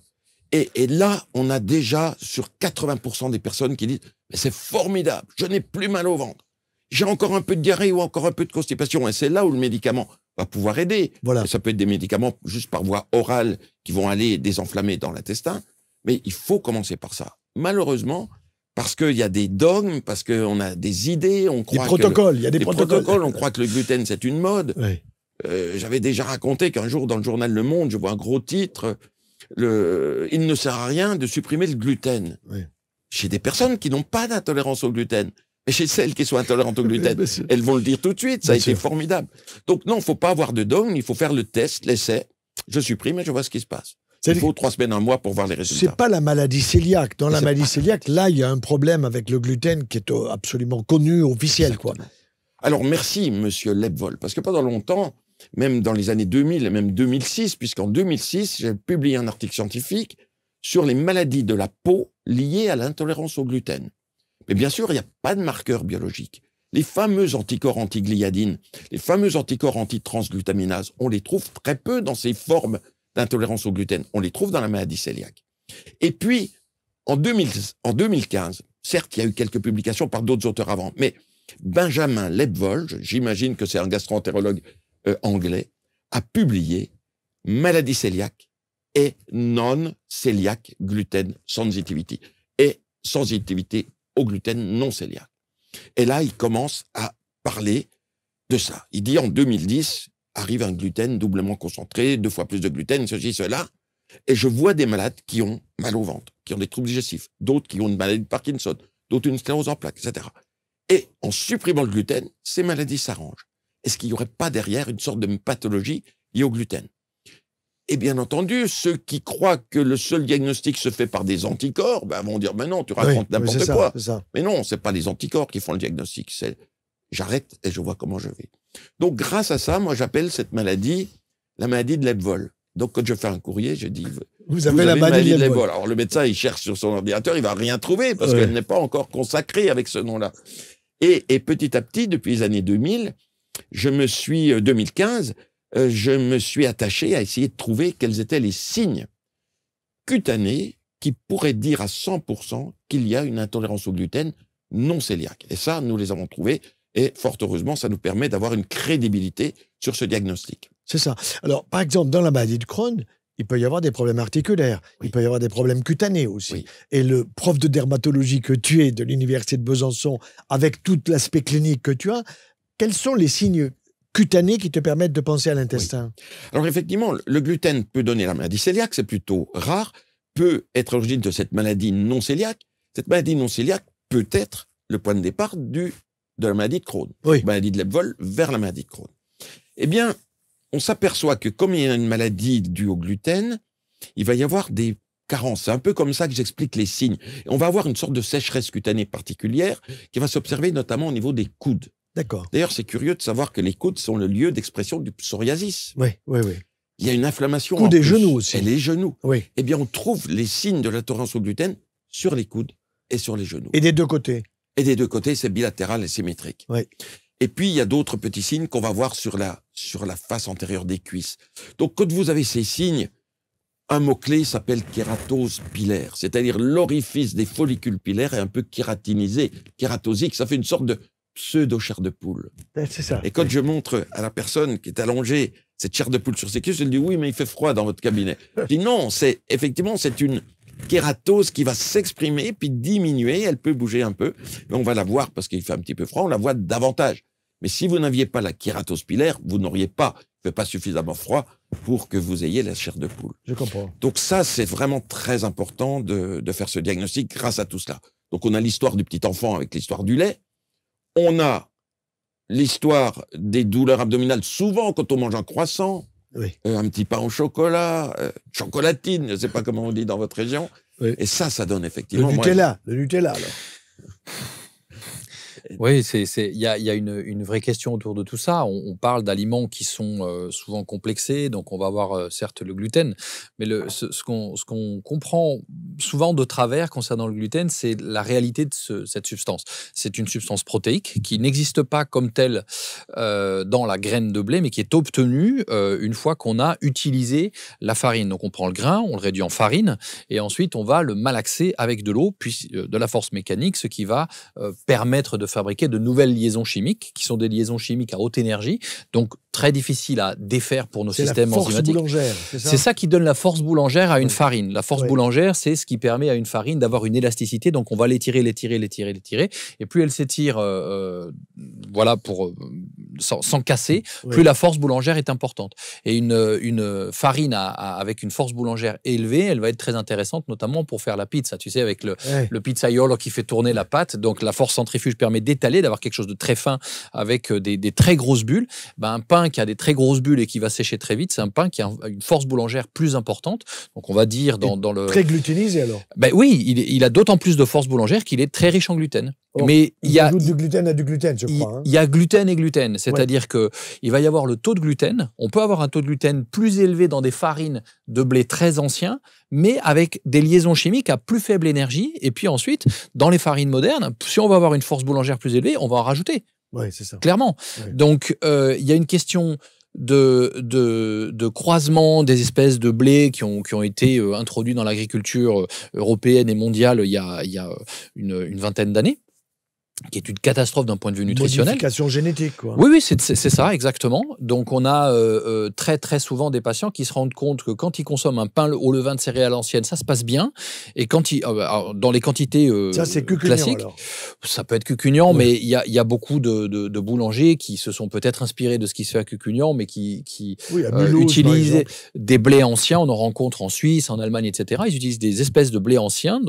S4: Et là, on a déjà sur 80% des personnes qui disent « Mais c'est formidable, je n'ai plus mal au ventre. J'ai encore un peu de diarrhée ou encore un peu de constipation. » Et c'est là où le médicament va pouvoir aider.
S3: Voilà.
S4: Et ça peut être des médicaments juste par voie orale qui vont aller désenflammer dans l'intestin. Mais il faut commencer par ça. Malheureusement, parce qu'il y a des dogmes, parce qu'on a des idées, on croit
S3: il y a des protocoles.
S4: On croit que le gluten, c'est une mode.
S3: Oui.
S4: J'avais déjà raconté qu'un jour, dans le journal Le Monde, je vois un gros titre... il ne sert à rien de supprimer le gluten.
S3: Oui.
S4: Chez des personnes qui n'ont pas d'intolérance au gluten. Mais chez celles qui sont intolérantes au gluten, elles vont le dire tout de suite. Ça a été formidable. Donc non, il ne faut pas avoir de dogme. Il faut faire le test, l'essai. Je supprime et je vois ce qui se passe. Il faut 3 semaines, 1 mois pour voir les résultats.
S3: C'est pas la maladie cœliaque. Dans la maladie cœliaque, là, il y a un problème avec le gluten qui est absolument connu, officiel, quoi.
S4: Alors merci, monsieur Lebwohl, parce que pendant longtemps, même dans les années 2000 et même 2006, puisqu'en 2006, j'ai publié un article scientifique sur les maladies de la peau liées à l'intolérance au gluten. Mais bien sûr, il n'y a pas de marqueur biologique. Les fameux anticorps anti-gliadine, les fameux anticorps anti-transglutaminase, on les trouve très peu dans ces formes d'intolérance au gluten. On les trouve dans la maladie cœliaque. Et puis, en 2015, certes, il y a eu quelques publications par d'autres auteurs avant, mais Benjamin Lebwohl, j'imagine que c'est un gastro-entérologue anglais, a publié « Maladie cœliaque et non-cœliaque gluten sensitivity » et « sensitivité au gluten non cœliaque ». Et là, il commence à parler de ça. Il dit en 2010, arrive un gluten doublement concentré, 2 fois plus de gluten, ceci, cela, et je vois des malades qui ont mal au ventre, qui ont des troubles digestifs, d'autres qui ont une maladie de Parkinson, d'autres une sclérose en plaques, etc. Et en supprimant le gluten, ces maladies s'arrangent. Est-ce qu'il n'y aurait pas derrière une sorte de pathologie liée au gluten? Et bien entendu, ceux qui croient que le seul diagnostic se fait par des anticorps, ben vont dire, mais non, tu racontes n'importe quoi. Mais non, c'est pas les anticorps qui font le diagnostic, c'est j'arrête et je vois comment je vais. Donc grâce à ça, moi j'appelle cette maladie la maladie de Lebwohl. Donc quand je fais un courrier, je dis, vous avez la maladie de Lebwohl. Alors le médecin, il cherche sur son ordinateur, il va rien trouver parce qu'elle n'est pas encore consacrée avec ce nom-là. Et petit à petit, depuis les années 2000, 2015, je me suis attaché à essayer de trouver quels étaient les signes cutanés qui pourraient dire à 100% qu'il y a une intolérance au gluten non cœliaque. Et ça, nous les avons trouvés, et fort heureusement, ça nous permet d'avoir une crédibilité sur ce diagnostic.
S3: C'est ça. Alors, par exemple, dans la maladie de Crohn, il peut y avoir des problèmes articulaires, il peut y avoir des problèmes cutanés aussi. Oui. Et le prof de dermatologie que tu es de l'Université de Besançon, avec tout l'aspect clinique que tu as, quels sont les signes cutanés qui te permettent de penser à l'intestin?
S4: Oui. Alors effectivement, le gluten peut donner la maladie cœliaque, c'est plutôt rare, peut être l'origine de cette maladie non cœliaque. Cette maladie non cœliaque peut être le point de départ de la maladie de Crohn. Oui. Maladie de Lebwohl vers la maladie de Crohn. Eh bien, on s'aperçoit que comme il y a une maladie due au gluten, il va y avoir des carences. C'est un peu comme ça que j'explique les signes. Et on va avoir une sorte de sécheresse cutanée particulière qui va s'observer notamment au niveau des coudes.
S3: D'accord.
S4: D'ailleurs, c'est curieux de savoir que les coudes sont le lieu d'expression du psoriasis.
S3: Oui.
S4: Il y a une inflammation.
S3: Coudes et genoux aussi.
S4: Et les genoux.
S3: Oui.
S4: Eh bien, on trouve les signes de l'intolérance au gluten sur les coudes et sur les genoux.
S3: Et des deux côtés.
S4: Et des deux côtés, c'est bilatéral et symétrique.
S3: Oui.
S4: Et puis, il y a d'autres petits signes qu'on va voir sur la face antérieure des cuisses. Donc, quand vous avez ces signes, un mot-clé s'appelle kératose pilaire, c'est-à-dire l'orifice des follicules pilaires est un peu kératinisé, kératosique. Ça fait une sorte de pseudo-chair de poule.
S3: C'est ça.
S4: Et quand je montre à la personne qui est allongée cette chair de poule sur ses cuisses, elle dit « Oui, mais il fait froid dans votre cabinet. » Je dis « Non, c'est une kératose qui va s'exprimer puis diminuer, elle peut bouger un peu, mais on va la voir parce qu'il fait un petit peu froid, on la voit davantage. Mais si vous n'aviez pas la kératose pilaire, vous n'auriez pas, il ne fait pas suffisamment froid pour que vous ayez la chair de poule.
S3: Je comprends.
S4: Donc ça, c'est vraiment très important de faire ce diagnostic grâce à tout cela. Donc on a l'histoire du petit enfant avec l'histoire du lait, on a l'histoire des douleurs abdominales, souvent quand on mange un croissant,
S3: oui.
S4: Un petit pain au chocolat, chocolatine, je ne sais pas comment on dit dans votre région. Oui. Et ça donne effectivement...
S3: Le Nutella alors.
S2: Oui, il y a une vraie question autour de tout ça. On parle d'aliments qui sont souvent complexés, donc on va avoir certes le gluten, mais ce qu'on comprend souvent de travers concernant le gluten, c'est la réalité de cette substance. C'est une substance protéique qui n'existe pas comme telle dans la graine de blé, mais qui est obtenue une fois qu'on a utilisé la farine. Donc on prend le grain, on le réduit en farine, et ensuite on va le malaxer avec de l'eau, puis de la force mécanique, ce qui va permettre de fabriquer de nouvelles liaisons chimiques, qui sont des liaisons chimiques à haute énergie, donc très difficiles à défaire pour nos systèmes enzymatiques. C'est ça qui donne la force boulangère à une farine. La force boulangère, c'est ce qui permet à une farine d'avoir une élasticité, donc on va l'étirer, et plus elle s'étire sans casser, plus la force boulangère est importante. Et une farine avec une force boulangère élevée, elle va être très intéressante, notamment pour faire la pizza, tu sais, avec le pizzaiolo qui fait tourner la pâte, donc la force centrifuge permet d'étaler, d'avoir quelque chose de très fin avec des très grosses bulles. Un pain qui a des très grosses bulles et qui va sécher très vite, c'est un pain qui a une force boulangère plus importante. Donc on va dire dans le...
S3: Très gluténisé alors.
S2: Oui, il a d'autant plus de force boulangère qu'il est très riche en gluten.
S3: Mais il ajoute du gluten à du gluten, je crois.
S2: Il y a gluten et gluten. C'est-à-dire qu'il va y avoir le taux de gluten. On peut avoir un taux de gluten plus élevé dans des farines de blé très anciens, mais avec des liaisons chimiques à plus faible énergie. Et puis ensuite, dans les farines modernes, si on va avoir une force boulangère plus élevée, on va en rajouter.
S3: Oui, c'est ça.
S2: Clairement. Ouais. Donc, il y a une question de croisement des espèces de blé qui ont été introduits dans l'agriculture européenne et mondiale il y a une vingtaine d'années, qui est une catastrophe d'un point de vue nutritionnel.
S3: Modification génétique, quoi.
S2: Oui, c'est ça, exactement. Donc, on a très, très souvent des patients qui se rendent compte que quand ils consomment un pain au levain de céréales anciennes, ça se passe bien. Et quand dans les quantités classiques, alors. Ça peut être cucugnant, mais il y a beaucoup de boulangers qui se sont peut-être inspirés de ce qui se fait à Cucugnan, mais qui utilisent des blés anciens. On en rencontre en Suisse, en Allemagne, etc. Ils utilisent des espèces de blés anciens,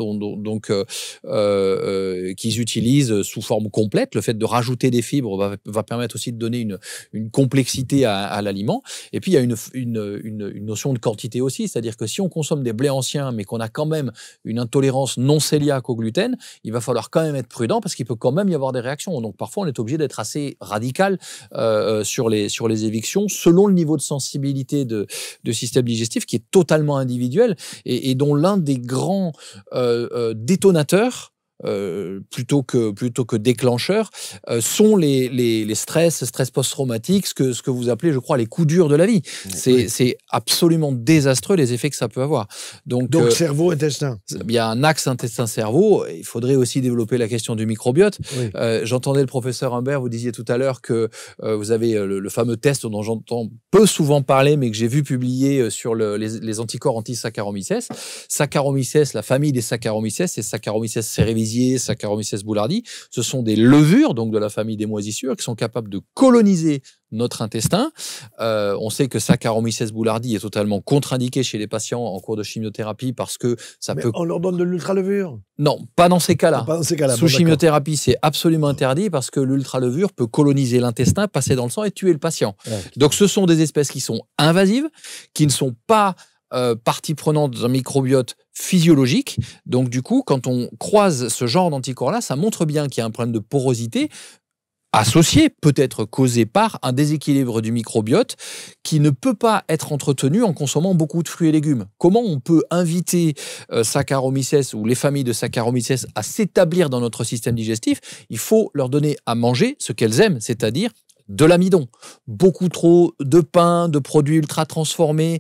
S2: qu'ils utilisent sous forme complète. Le fait de rajouter des fibres va permettre aussi de donner une complexité à l'aliment. Et puis, il y a une notion de quantité aussi, c'est-à-dire que si on consomme des blés anciens, mais qu'on a quand même une intolérance non cœliaque au gluten, il va falloir quand même être prudent parce qu'il peut quand même y avoir des réactions. Donc, parfois, on est obligé d'être assez radical sur les évictions, selon le niveau de sensibilité de système digestif, qui est totalement individuel et dont l'un des grands détonateurs, plutôt que déclencheurs, sont les stress post-traumatiques, ce que vous appelez, je crois, les coups durs de la vie. C'est absolument désastreux les effets que ça peut avoir. Donc
S3: cerveau-intestin.
S2: Il y a un axe intestin-cerveau. Il faudrait aussi développer la question du microbiote. Oui. J'entendais le professeur Humbert, vous disiez tout à l'heure que vous avez le fameux test dont j'entends peu souvent parler, mais que j'ai vu publié sur les anticorps anti-Saccharomyces. Saccharomyces, la famille des Saccharomyces, c'est Saccharomyces cerevisiae, Saccharomyces boulardii, ce sont des levures, donc de la famille des moisissures, qui sont capables de coloniser notre intestin. On sait que Saccharomyces boulardii est totalement contre-indiqué chez les patients en cours de chimiothérapie parce que ça peut...
S3: On leur donne de l'ultralevure?
S2: Non, pas dans ces cas-là.
S3: Pas dans ces cas-là.
S2: Sous chimiothérapie, c'est absolument interdit parce que l'ultralevure peut coloniser l'intestin, passer dans le sang et tuer le patient. Ouais. Donc ce sont des espèces qui sont invasives, qui ne sont pas partie prenante d'un microbiote physiologique. Donc du coup, quand on croise ce genre d'anticorps-là, ça montre bien qu'il y a un problème de porosité associé, peut-être causé par un déséquilibre du microbiote qui ne peut pas être entretenu en consommant beaucoup de fruits et légumes. Comment on peut inviter Saccharomyces ou les familles de Saccharomyces à s'établir dans notre système digestif? Il faut leur donner à manger ce qu'elles aiment, c'est-à-dire de l'amidon, beaucoup trop de pain, de produits ultra transformés,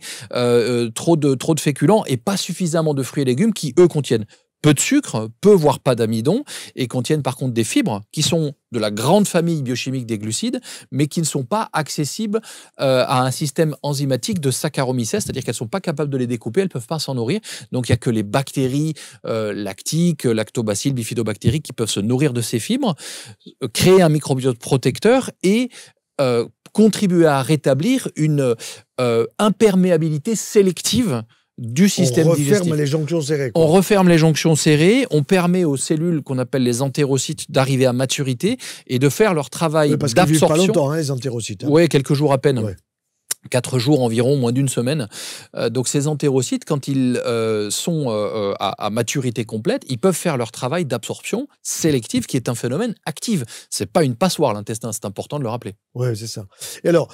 S2: trop de féculents et pas suffisamment de fruits et légumes qui, eux, contiennent peu de sucre, peu voire pas d'amidon, et contiennent par contre des fibres qui sont de la grande famille biochimique des glucides, mais qui ne sont pas accessibles à un système enzymatique de Saccharomyces, c'est-à-dire qu'elles ne sont pas capables de les découper, elles ne peuvent pas s'en nourrir. Donc il n'y a que les bactéries lactiques, lactobacilles, bifidobactéries qui peuvent se nourrir de ces fibres, créer un microbiote protecteur et contribuer à rétablir une imperméabilité sélective du système digestif.
S3: On referme les jonctions serrées.
S2: On referme les jonctions serrées, on permet aux cellules qu'on appelle les entérocytes d'arriver à maturité et de faire leur travail d'absorption.
S3: Parce qu'ils vivent pas longtemps, hein, les entérocytes.
S2: Oui, quelques jours à peine. Ouais. 4 jours environ, moins d'une semaine. Donc ces entérocytes, quand ils sont à maturité complète, ils peuvent faire leur travail d'absorption sélective, qui est un phénomène actif. C'est pas une passoire, l'intestin, c'est important de le rappeler.
S3: Oui, c'est ça. Et alors,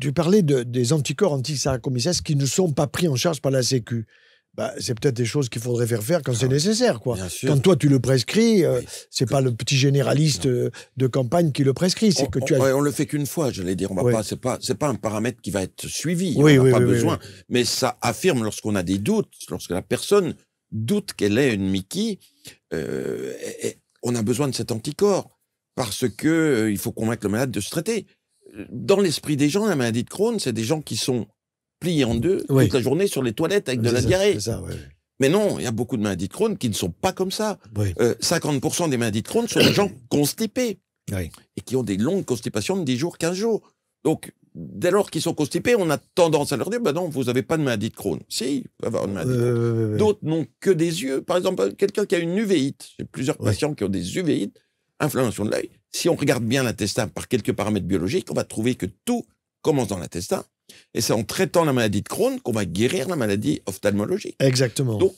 S3: tu parlais des anticorps anti-Saccharomyces qui ne sont pas pris en charge par la Sécu. Bah, c'est peut-être des choses qu'il faudrait faire quand c'est nécessaire, quoi. Quand toi tu le prescris, c'est pas le petit généraliste de campagne qui le prescrit, c'est que tu as...
S4: on le fait qu'une fois, j'allais dire. On va pas, c'est pas un paramètre qui va être suivi. On n'a pas besoin. Mais ça affirme lorsqu'on a des doutes, lorsque la personne doute qu'elle est une Mickey, on a besoin de cet anticorps parce que il faut convaincre le malade de se traiter. Dans l'esprit des gens, la maladie de Crohn, c'est des gens qui sont pliés en deux toute la journée sur les toilettes avec de la diarrhée. Mais non, il y a beaucoup de maladies de Crohn qui ne sont pas comme ça. 50% des maladies de Crohn sont des gens constipés et qui ont des longues constipations de 10 jours, 15 jours. Donc, dès lors qu'ils sont constipés, on a tendance à leur dire, non, vous n'avez pas de maladie de Crohn. Si, il peut avoir une maladie de Crohn. D'autres n'ont que des yeux. Par exemple, quelqu'un qui a une uvéite. J'ai plusieurs patients qui ont des uvéites, inflammation de l'œil. Si on regarde bien l'intestin par quelques paramètres biologiques, on va trouver que tout commence dans l'intestin Et c'est en traitant la maladie de Crohn qu'on va guérir la maladie ophtalmologique.
S3: Exactement.
S4: Donc,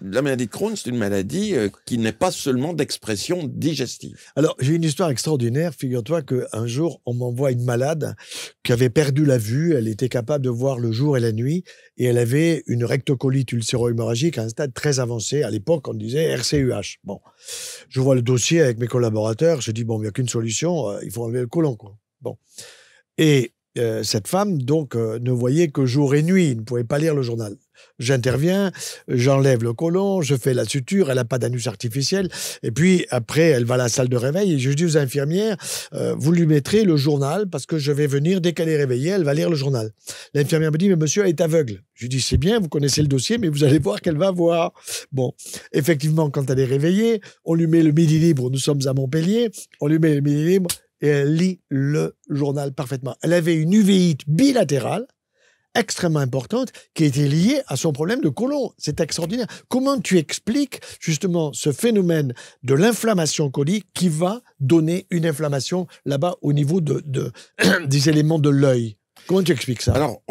S4: la maladie de Crohn, c'est une maladie qui n'est pas seulement d'expression digestive.
S3: Alors, j'ai une histoire extraordinaire. Figure-toi qu'un jour, on m'envoie une malade qui avait perdu la vue. Elle était capable de voir le jour et la nuit. Et elle avait une rectocolite ulcéro-hémorragique à un stade très avancé. À l'époque, on disait RCUH. Bon, je vois le dossier avec mes collaborateurs. Je dis, bon, il n'y a qu'une solution. Il faut enlever le côlon, quoi. Bon. Et cette femme, donc, ne voyait que jour et nuit. Elle ne pouvait pas lire le journal. J'interviens, j'enlève le côlon, je fais la suture, elle n'a pas d'anus artificiel. Et puis, après, elle va à la salle de réveil et je dis aux infirmières, vous lui mettrez le journal parce que je vais venir, dès qu'elle est réveillée, elle va lire le journal. L'infirmière me dit, mais monsieur, elle est aveugle. Je lui dis, c'est bien, vous connaissez le dossier, mais vous allez voir qu'elle va voir. Bon, effectivement, quand elle est réveillée, on lui met le Midi Libre, nous sommes à Montpellier, on lui met le Midi Libre et elle lit le journal parfaitement. Elle avait une uvéite bilatérale, extrêmement importante, qui était liée à son problème de côlon. C'est extraordinaire. Comment tu expliques justement ce phénomène de l'inflammation colique qui va donner une inflammation là-bas au niveau des éléments de l'œil? Comment tu expliques ça?
S4: Alors,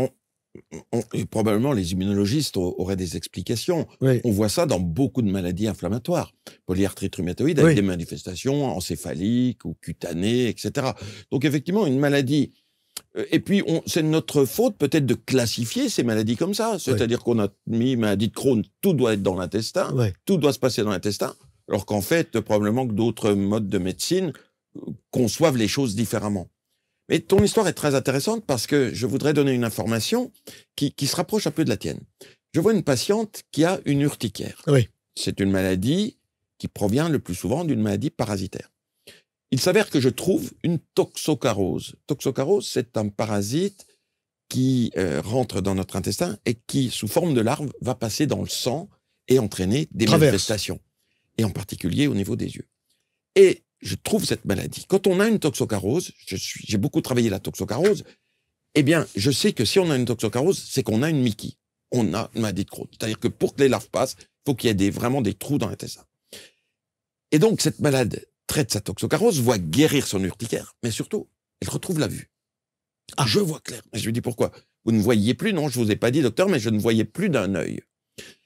S4: probablement les immunologistes auraient des explications.
S3: Oui.
S4: On voit ça dans beaucoup de maladies inflammatoires. Polyarthrite rhumatoïde avec des manifestations encéphaliques ou cutanées, etc. Donc effectivement, une maladie... Et puis, c'est notre faute peut-être de classifier ces maladies comme ça. C'est-à-dire qu'on a mis maladie de Crohn, tout doit être dans l'intestin, tout doit se passer dans l'intestin, alors qu'en fait, probablement que d'autres modes de médecine conçoivent les choses différemment. Mais ton histoire est très intéressante parce que je voudrais donner une information qui se rapproche un peu de la tienne. Je vois une patiente qui a une urticaire.
S3: Oui.
S4: C'est une maladie qui provient le plus souvent d'une maladie parasitaire. Il s'avère que je trouve une toxocarose. Toxocarose, c'est un parasite qui rentre dans notre intestin et qui, sous forme de larve, va passer dans le sang et entraîner des manifestations, et en particulier au niveau des yeux. Et je trouve cette maladie. Quand on a une toxocarose, j'ai beaucoup travaillé la toxocarose, eh bien, je sais que si on a une toxocarose, c'est qu'on a une MICI. On a une maladie de Crohn. C'est-à-dire que pour que les larves passent, il faut qu'il y ait vraiment des trous dans l'intestin. Et donc, cette malade traite sa toxocarose, voit guérir son urticaire, mais surtout, elle retrouve la vue. Ah, je vois clair. Et je lui dis, pourquoi? Vous ne voyiez plus? Non, je vous ai pas dit, docteur, mais je ne voyais plus d'un œil.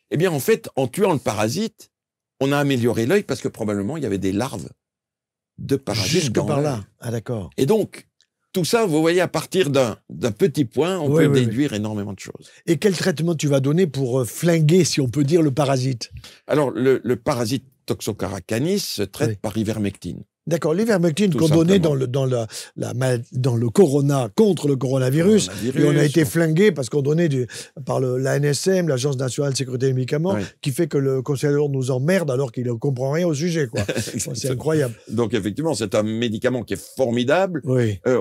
S4: Eh bien, en fait, en tuant le parasite, on a amélioré l'œil parce que probablement, il y avait des larves de parasites
S3: jusque
S4: dans
S3: par
S4: l'œil.
S3: là. Ah, d'accord.
S4: Et donc, tout ça, vous voyez, à partir d'un petit point, on peut déduire énormément de choses.
S3: Et quel traitement tu vas donner pour flinguer, si on peut dire, le parasite?
S4: Alors, le parasite Toxocara canis se traite par ivermectine.
S3: D'accord, l'ivermectine qu'on donnait dans le corona, contre le coronavirus, et on a été flingué parce qu'on donnait par l'ANSM, l'Agence nationale de sécurité des médicaments, qui fait que le conseiller de l'ordre nous emmerde alors qu'il ne comprend rien au sujet, quoi. C'est incroyable.
S4: Donc effectivement, c'est un médicament qui est formidable.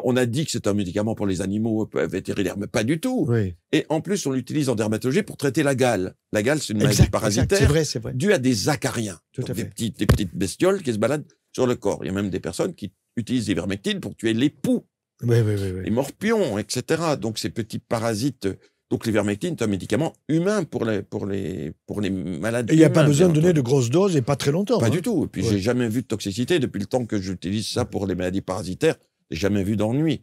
S4: On a dit que c'est un médicament pour les animaux vétérinaires, mais pas du tout. Et en plus, on l'utilise en dermatologie pour traiter la gale. La gale, c'est une maladie parasitaire
S3: c'est vrai.
S4: due à des acariens, des petites bestioles qui se baladent sur le corps. Il y a même des personnes qui utilisent l'ivermectine pour tuer les poux, les morpions, etc. Donc ces petits parasites. Donc l'ivermectine est un médicament humain pour les malades.
S3: Et il n'y a pas besoin de donner de grosses doses et pas très longtemps.
S4: Pas du tout. Et puis j'ai jamais vu de toxicité depuis le temps que j'utilise ça pour les maladies parasitaires. J'ai jamais vu d'ennui.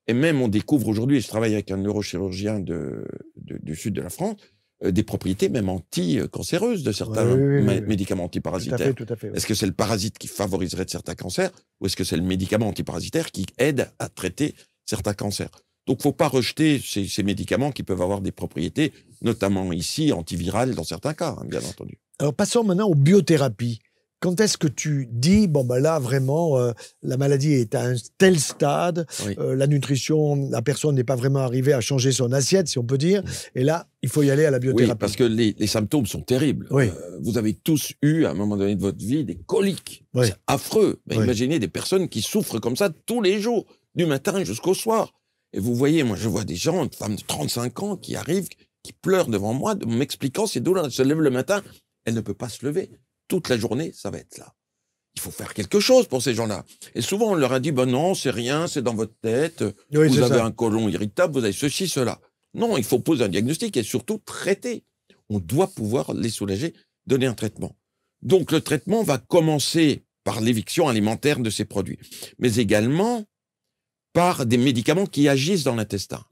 S4: Et même on découvre aujourd'hui, je travaille avec un neurochirurgien du sud de la France, des propriétés même anti-cancéreuses de certains médicaments antiparasitaires.
S3: Tout à fait.
S4: Est-ce que c'est le parasite qui favoriserait de certains cancers ou est-ce que c'est le médicament antiparasitaire qui aide à traiter certains cancers? Donc, il ne faut pas rejeter ces médicaments qui peuvent avoir des propriétés, notamment ici, antivirales dans certains cas, hein, bien entendu.
S3: Alors, passons maintenant aux biothérapies. Quand est-ce que tu dis, bon, ben là, vraiment, la maladie est à un tel stade, la nutrition, la personne n'est pas vraiment arrivée à changer son assiette, si on peut dire, et là, il faut y aller à la biothérapie.
S4: Oui, parce que les symptômes sont terribles. Vous avez tous eu, à un moment donné de votre vie, des coliques. C'est affreux. Imaginez des personnes qui souffrent comme ça tous les jours, du matin jusqu'au soir. Et vous voyez, moi, je vois des gens, une femme de 35 ans qui arrive, qui pleure devant moi, m'expliquant ses douleurs. Elle se lève le matin, elle ne peut pas se lever. Toute la journée, ça va être là. Il faut faire quelque chose pour ces gens-là. Et souvent, on leur a dit, ben non, c'est rien, c'est dans votre tête, vous avez un côlon irritable, vous avez ceci, cela. Non, il faut poser un diagnostic et surtout traiter. On doit pouvoir les soulager, donner un traitement. Donc, le traitement va commencer par l'éviction alimentaire de ces produits, mais également par des médicaments qui agissent dans l'intestin.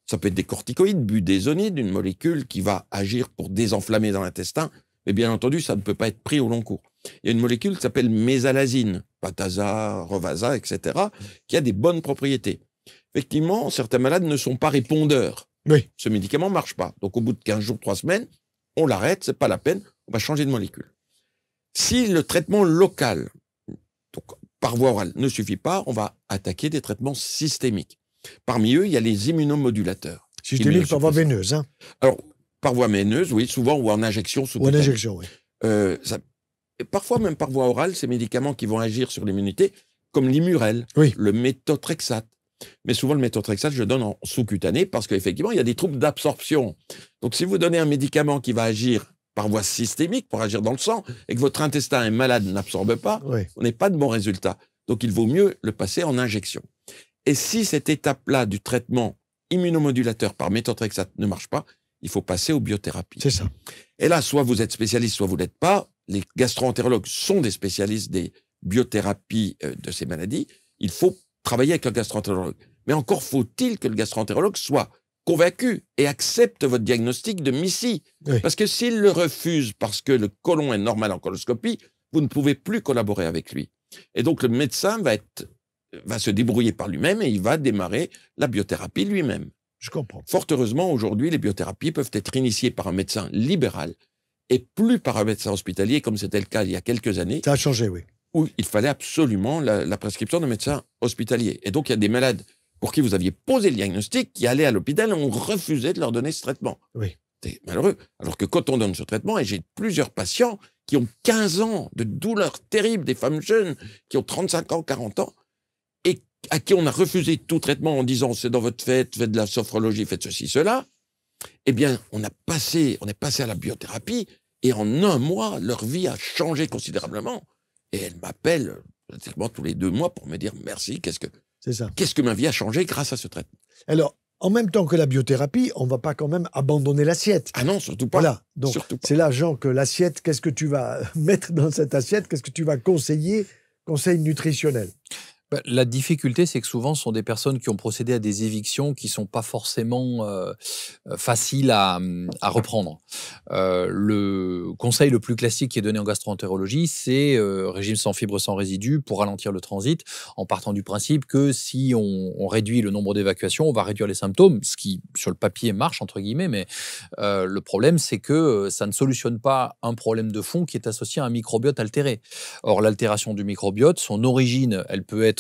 S4: Ça peut être des corticoïdes, budesonide, une molécule qui va agir pour désenflammer dans l'intestin, mais bien entendu, ça ne peut pas être pris au long cours. Il y a une molécule qui s'appelle mésalazine, Patasa, Rovasa, etc., qui a des bonnes propriétés. Effectivement, certains malades ne sont pas répondeurs.
S3: Oui.
S4: Ce médicament ne marche pas. Donc, au bout de 15 jours, 3 semaines, on l'arrête, c'est pas la peine, on va changer de molécule. Si le traitement local, donc par voie orale, ne suffit pas, on va attaquer des traitements systémiques. Parmi eux, il y a les immunomodulateurs.
S3: Systémiques par voie veineuse, hein?
S4: Alors, par voie veineuse, oui, souvent, ou en injection sous-cutanée.
S3: Ou en injection, oui.
S4: Parfois, même par voie orale, ces médicaments qui vont agir sur l'immunité, comme l'Immurel, le méthotrexate. Mais souvent, le méthotrexate, je donne en sous-cutané parce qu'effectivement, il y a des troubles d'absorption. Donc, si vous donnez un médicament qui va agir par voie systémique, pour agir dans le sang, et que votre intestin est malade, n'absorbe pas, on n'est pas de bons résultats. Donc, il vaut mieux le passer en injection. Et si cette étape-là du traitement immunomodulateur par méthotrexate ne marche pas, il faut passer aux biothérapies.
S3: C'est ça.
S4: Et là, soit vous êtes spécialiste, soit vous ne l'êtes pas. Les gastro-entérologues sont des spécialistes des biothérapies de ces maladies. Il faut travailler avec le gastro-entérologue. Mais encore faut-il que le gastro-entérologue soit convaincu et accepte votre diagnostic de MIS-C. Parce que s'il le refuse parce que le côlon est normal en coloscopie, vous ne pouvez plus collaborer avec lui. Et donc, le médecin va se débrouiller par lui-même et il va démarrer la biothérapie lui-même.
S3: Je comprends.
S4: Fort heureusement, aujourd'hui, les biothérapies peuvent être initiées par un médecin libéral et plus par un médecin hospitalier, comme c'était le cas il y a quelques années.
S3: Ça a changé, oui.
S4: Où il fallait absolument la prescription d'un médecin hospitalier. Et donc, il y a des malades pour qui vous aviez posé le diagnostic, qui allaient à l'hôpital et on refusait de leur donner ce traitement.
S3: Oui.
S4: C'est malheureux. Alors que quand on donne ce traitement, et j'ai plusieurs patients qui ont 15 ans de douleurs terribles, des femmes jeunes qui ont 35 ans, 40 ans, et à qui on a refusé tout traitement en disant c'est dans votre faites de la sophrologie, faites ceci, cela, eh bien, on est passé à la biothérapie et en un mois, leur vie a changé considérablement. Et elles m'appellent pratiquement tous les 2 mois pour me dire merci, qu'est-ce que ma vie a changé grâce à ce traitement.
S3: Alors, en même temps que la biothérapie, on ne va pas quand même abandonner l'assiette.
S4: Ah non, surtout pas.
S3: Voilà, donc c'est là, Jean, que l'assiette, qu'est-ce que tu vas mettre dans cette assiette? Qu'est-ce que tu vas conseiller, conseil nutritionnel?
S2: La difficulté, c'est que souvent, ce sont des personnes qui ont procédé à des évictions qui ne sont pas forcément faciles à reprendre. Le conseil le plus classique qui est donné en gastro-entérologie, c'est régime sans fibres, sans résidus pour ralentir le transit, en partant du principe que si on réduit le nombre d'évacuations, on va réduire les symptômes, ce qui, sur le papier, marche, entre guillemets, mais le problème, c'est que ça ne solutionne pas un problème de fond qui est associé à un microbiote altéré. Or, l'altération du microbiote, son origine, elle peut être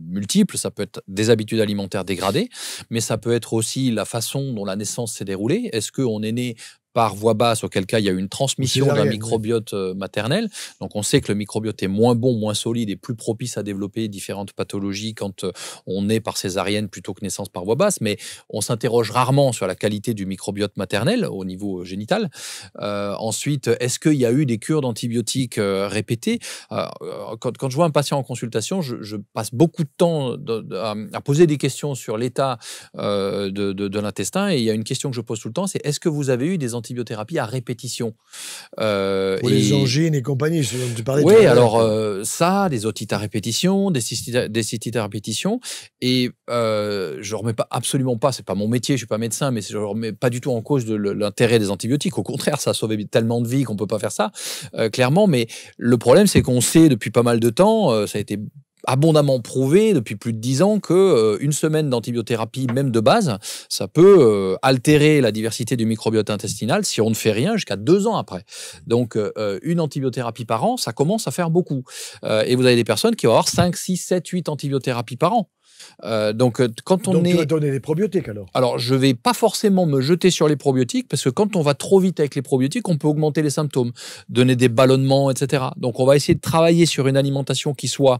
S2: multiples, ça peut être des habitudes alimentaires dégradées, mais ça peut être aussi la façon dont la naissance s'est déroulée. Est-ce qu'on est né par voie basse, auquel cas il y a eu une transmission d'un microbiote maternel. Donc on sait que le microbiote est moins bon, moins solide et plus propice à développer différentes pathologies quand on naît par césarienne plutôt que naissance par voie basse, mais on s'interroge rarement sur la qualité du microbiote maternel au niveau génital. Ensuite, est-ce qu'il y a eu des cures d'antibiotiques répétées? Quand je vois un patient en consultation, je passe beaucoup de temps à poser des questions sur l'état de l'intestin, et il y a une question que je pose tout le temps, c'est est-ce que vous avez eu des antibiothérapie à répétition.
S3: Pour les angines et compagnie, ce dont tu parlais.
S2: Oui, alors ça, des otites à répétition, des cystites à répétition, et je ne remets absolument pas, c'est pas mon métier, je ne suis pas médecin, mais je ne remets pas du tout en cause de l'intérêt des antibiotiques. Au contraire, ça a sauvé tellement de vies qu'on ne peut pas faire ça, clairement. Mais le problème, c'est qu'on sait depuis pas mal de temps, ça a été abondamment prouvé depuis plus de 10 ans que une semaine d'antibiothérapie, même de base, ça peut altérer la diversité du microbiote intestinal si on ne fait rien jusqu'à 2 ans après. Donc, une antibiothérapie par an, ça commence à faire beaucoup. Et vous avez des personnes qui vont avoir 5, 6, 7, 8 antibiothérapies par an. Donc, tu
S3: vas donner des probiotiques alors?
S2: Alors, je ne vais pas forcément me jeter sur les probiotiques parce que quand on va trop vite avec les probiotiques, on peut augmenter les symptômes, donner des ballonnements, etc. Donc, on va essayer de travailler sur une alimentation qui soit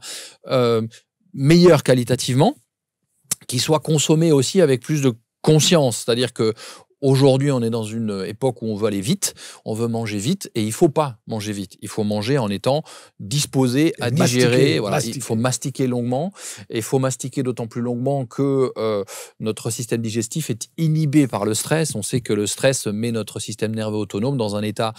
S2: meilleure qualitativement, qui soit consommée aussi avec plus de conscience. C'est-à-dire que Aujourd'hui, on est dans une époque où on veut aller vite, on veut manger vite, et il ne faut pas manger vite. Il faut manger en étant disposé à digérer. Voilà, il faut mastiquer longuement, et il faut mastiquer d'autant plus longuement que notre système digestif est inhibé par le stress. On sait que le stress met notre système nerveux autonome dans un état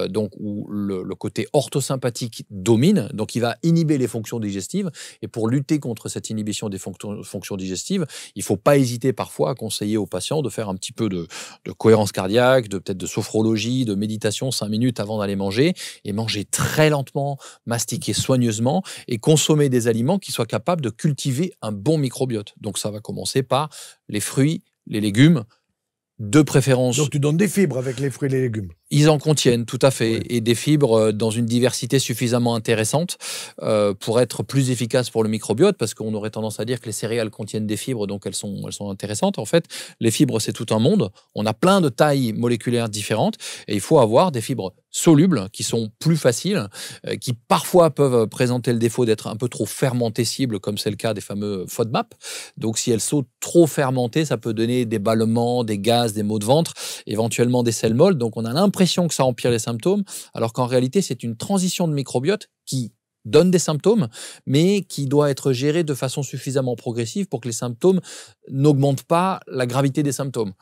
S2: donc où le côté orthosympathique domine, donc il va inhiber les fonctions digestives. Et pour lutter contre cette inhibition des fonctions digestives, il ne faut pas hésiter parfois à conseiller aux patients de faire un petit peu de cohérence cardiaque, peut-être de sophrologie, de méditation 5 minutes avant d'aller manger, et manger très lentement, mastiquer soigneusement et consommer des aliments qui soient capables de cultiver un bon microbiote. Donc ça va commencer par les fruits, les légumes, de préférence.
S3: Donc tu donnes des fibres avec les fruits et les légumes.
S2: Ils en contiennent, tout à fait, et des fibres dans une diversité suffisamment intéressante pour être plus efficaces pour le microbiote, parce qu'on aurait tendance à dire que les céréales contiennent des fibres, donc elles sont intéressantes. En fait, les fibres, c'est tout un monde. On a plein de tailles moléculaires différentes, et il faut avoir des fibres solubles, qui sont plus faciles, qui parfois peuvent présenter le défaut d'être un peu trop fermentescibles, comme c'est le cas des fameux FODMAP. Donc si elles sont trop fermentées, ça peut donner des bâillements, des gaz, des maux de ventre, éventuellement des selles molles. Donc on a l'impression que ça empire les symptômes, alors qu'en réalité, c'est une transition de microbiote qui donne des symptômes, mais qui doit être gérée de façon suffisamment progressive pour que les symptômes n'augmentent pas la gravité des symptômes.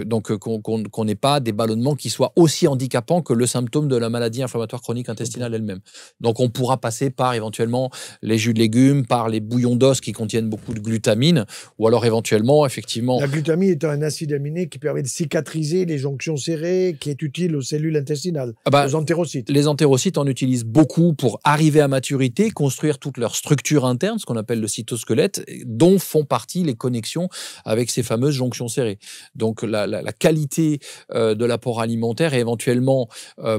S2: Donc qu'on n'ait pas des ballonnements qui soient aussi handicapants que le symptôme de la maladie inflammatoire chronique intestinale elle-même. Donc on pourra passer par éventuellement les jus de légumes, par les bouillons d'os qui contiennent beaucoup de glutamine, ou alors éventuellement, effectivement...
S3: La glutamine est un acide aminé qui permet de cicatriser les jonctions serrées, qui est utile aux cellules intestinales, aux entérocytes.
S2: Les entérocytes en utilisent beaucoup pour arriver à maturité, construire toute leur structure interne, ce qu'on appelle le cytosquelette, dont font partie les connexions avec ces fameuses jonctions serrées. Donc la qualité de l'apport alimentaire éventuellement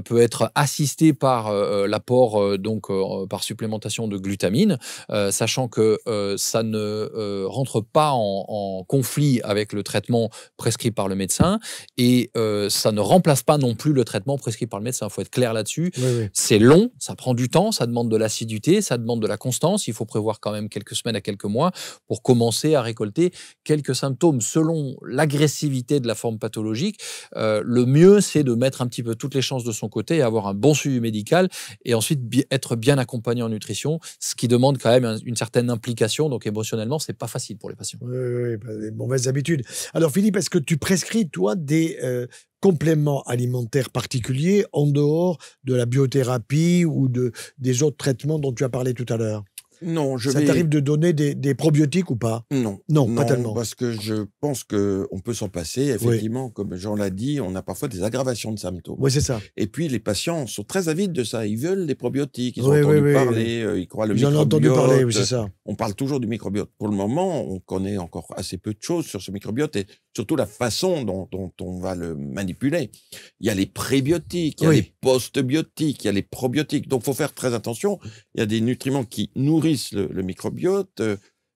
S2: peut être assistée par l'apport par supplémentation de glutamine, sachant que ça ne rentre pas en conflit avec le traitement prescrit par le médecin, et ça ne remplace pas non plus le traitement prescrit par le médecin. Il faut être clair là-dessus.
S3: Oui.
S2: C'est long, ça prend du temps, ça demande de l'assiduité, ça demande de la constance. Il faut prévoir quand même quelques semaines à quelques mois pour commencer à récolter quelques symptômes. Selon l'agressivité de la forme pathologique, le mieux, c'est de mettre un petit peu toutes les chances de son côté et avoir un bon suivi médical, et ensuite être bien accompagné en nutrition, ce qui demande quand même une certaine implication. Donc émotionnellement, c'est pas facile pour les patients.
S3: Oui, des mauvaises habitudes. Alors Philippe, est-ce que tu prescris, toi, des compléments alimentaires particuliers en dehors de la biothérapie ou des autres traitements dont tu as parlé tout à l'heure?
S4: Non,
S3: ça t'arrive de donner des probiotiques ou pas?
S4: Non,
S3: pas tellement.
S4: Parce que je pense qu'on peut s'en passer. Effectivement, comme Jean l'a dit, on a parfois des aggravations de symptômes.
S3: Oui, c'est ça.
S4: Et puis, les patients sont très avides de ça. Ils veulent des probiotiques. Ils ont entendu parler, ils croient le microbiote.
S3: J'en ai entendu parler, oui, c'est ça.
S4: On parle toujours du microbiote. Pour le moment, on connaît encore assez peu de choses sur ce microbiote, et surtout la façon dont on va le manipuler. Il y a les prébiotiques, il y a les postbiotiques, il y a les probiotiques. Donc, il faut faire très attention. Il y a des nutriments qui nourrissent le microbiote,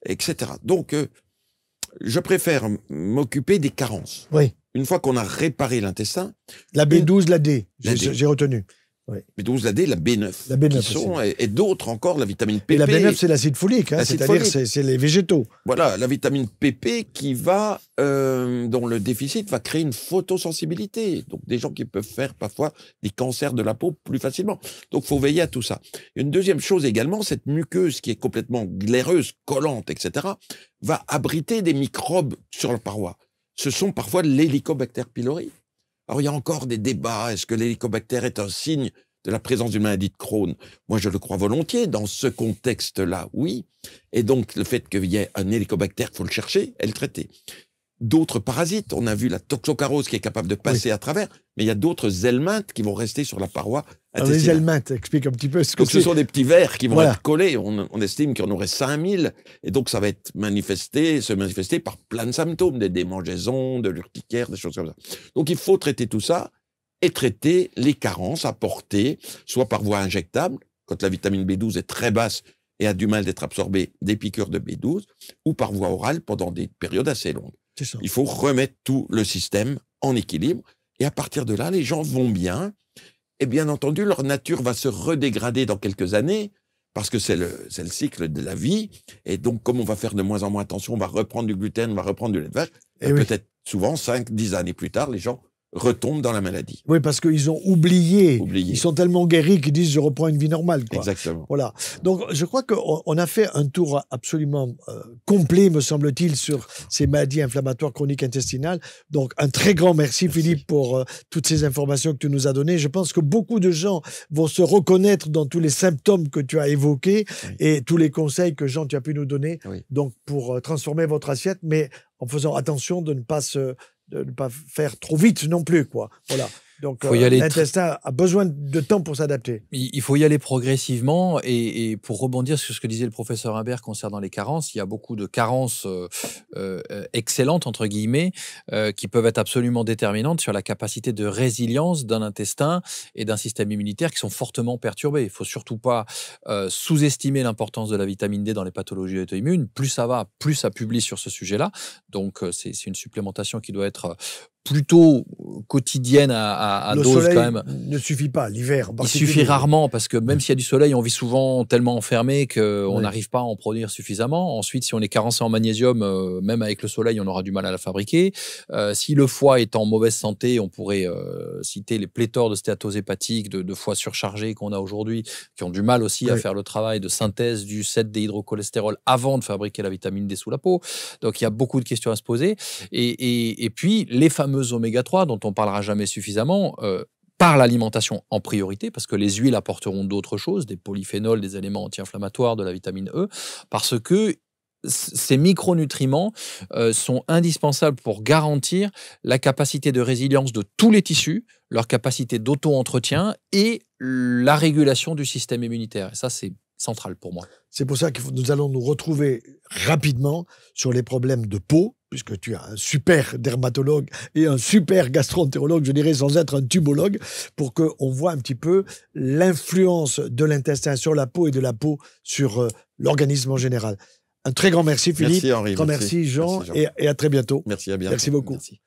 S4: etc. Donc, je préfère m'occuper des carences.
S3: Oui.
S4: Une fois qu'on a réparé l'intestin...
S3: La B12, la D, j'ai retenu.
S4: Oui. B12, la D, la B9.
S3: La B9
S4: et d'autres encore, la vitamine PP.
S3: Et la B9, c'est l'acide folique, c'est-à-dire c'est les végétaux.
S4: Voilà, la vitamine PP qui va, dont le déficit va créer une photosensibilité. Donc des gens qui peuvent faire parfois des cancers de la peau plus facilement. Donc il faut veiller à tout ça. Une deuxième chose également, cette muqueuse qui est complètement glaireuse, collante, etc., va abriter des microbes sur la paroi. Ce sont parfois l'Helicobacter pylori. Alors, il y a encore des débats. Est-ce que l'hélicobactère est un signe de la présence d'une maladie de Crohn? Moi, je le crois volontiers. Dans ce contexte-là, oui. Et donc, le fait qu'il y ait un hélicobactère, il faut le chercher et le traiter. D'autres parasites, on a vu la toxocarose qui est capable de passer à travers, mais il y a d'autres helminthes qui vont rester sur la paroi intestinale.
S3: Les helminthes, explique un petit peu ce que
S4: c'est. Ce sont des petits vers qui vont être collés. On estime qu'il y en aurait 5000, et donc ça va être se manifester par plein de symptômes, des démangeaisons, de l'urticaire, des choses comme ça. Donc il faut traiter tout ça et traiter les carences apportées, soit par voie injectable, quand la vitamine B12 est très basse et a du mal d'être absorbée des piqûres de B12, ou par voie orale pendant des périodes assez longues. Il faut remettre tout le système en équilibre, et à partir de là, les gens vont bien. Et bien entendu, leur nature va se redégrader dans quelques années, parce que c'est le cycle de la vie. Et donc, comme on va faire de moins en moins attention, on va reprendre du gluten, on va reprendre du lait de vache,
S3: Et
S4: peut-être souvent, 5-10 années plus tard, les gens retombent dans la maladie.
S3: Oui, parce qu'ils ont oublié. Ils sont tellement guéris qu'ils disent « je reprends une vie normale ».
S4: Exactement.
S3: Voilà. Donc, je crois qu'on a fait un tour absolument complet, me semble-t-il, sur ces maladies inflammatoires chroniques intestinales. Donc, un très grand merci. Philippe, pour toutes ces informations que tu nous as données. Je pense que beaucoup de gens vont se reconnaître dans tous les symptômes que tu as évoqués et tous les conseils que, Jean, tu as pu nous donner. Donc, pour transformer votre assiette, mais en faisant attention de ne pas faire trop vite non plus, quoi. Voilà. Donc, l'intestin a besoin de temps pour s'adapter.
S2: Il faut y aller progressivement. Et pour rebondir sur ce que disait le professeur Imbert concernant les carences, il y a beaucoup de carences excellentes, entre guillemets, qui peuvent être absolument déterminantes sur la capacité de résilience d'un intestin et d'un système immunitaire qui sont fortement perturbés. Il ne faut surtout pas sous-estimer l'importance de la vitamine D dans les pathologies auto-immunes. Plus ça va, plus ça publie sur ce sujet-là. Donc, c'est une supplémentation qui doit être plutôt quotidienne à dose quand même.
S3: Ne suffit pas, l'hiver.
S2: Il suffit rarement parce que même s'il y a du soleil, on vit souvent tellement enfermé qu'on n'arrive pas à en produire suffisamment. Ensuite, si on est carencé en magnésium, même avec le soleil, on aura du mal à la fabriquer. Si le foie est en mauvaise santé, on pourrait citer les pléthores de stéatose hépatique, de foie surchargé qu'on a aujourd'hui, qui ont du mal aussi à faire le travail de synthèse du 7-déhydrocholestérol avant de fabriquer la vitamine D sous la peau. Donc, il y a beaucoup de questions à se poser. Et puis, les fameux oméga 3 dont on parlera jamais suffisamment par l'alimentation en priorité, parce que les huiles apporteront d'autres choses, des polyphénols, des éléments anti-inflammatoires, de la vitamine E, parce que ces micronutriments sont indispensables pour garantir la capacité de résilience de tous les tissus, leur capacité d'auto-entretien et la régulation du système immunitaire. Et ça, c'est central pour moi.
S3: C'est pour ça que nous allons nous retrouver rapidement sur les problèmes de peau, puisque tu as un super dermatologue et un super gastro-entérologue, je dirais, sans être un tubologue, pour qu'on voit un petit peu l'influence de l'intestin sur la peau et de la peau sur l'organisme en général. Un très grand merci, Philippe.
S4: Merci, Henri.
S3: Merci, Jean,
S4: merci, Jean.
S3: Et à très bientôt.
S4: Merci, à bientôt.
S3: Merci beaucoup.
S2: Merci.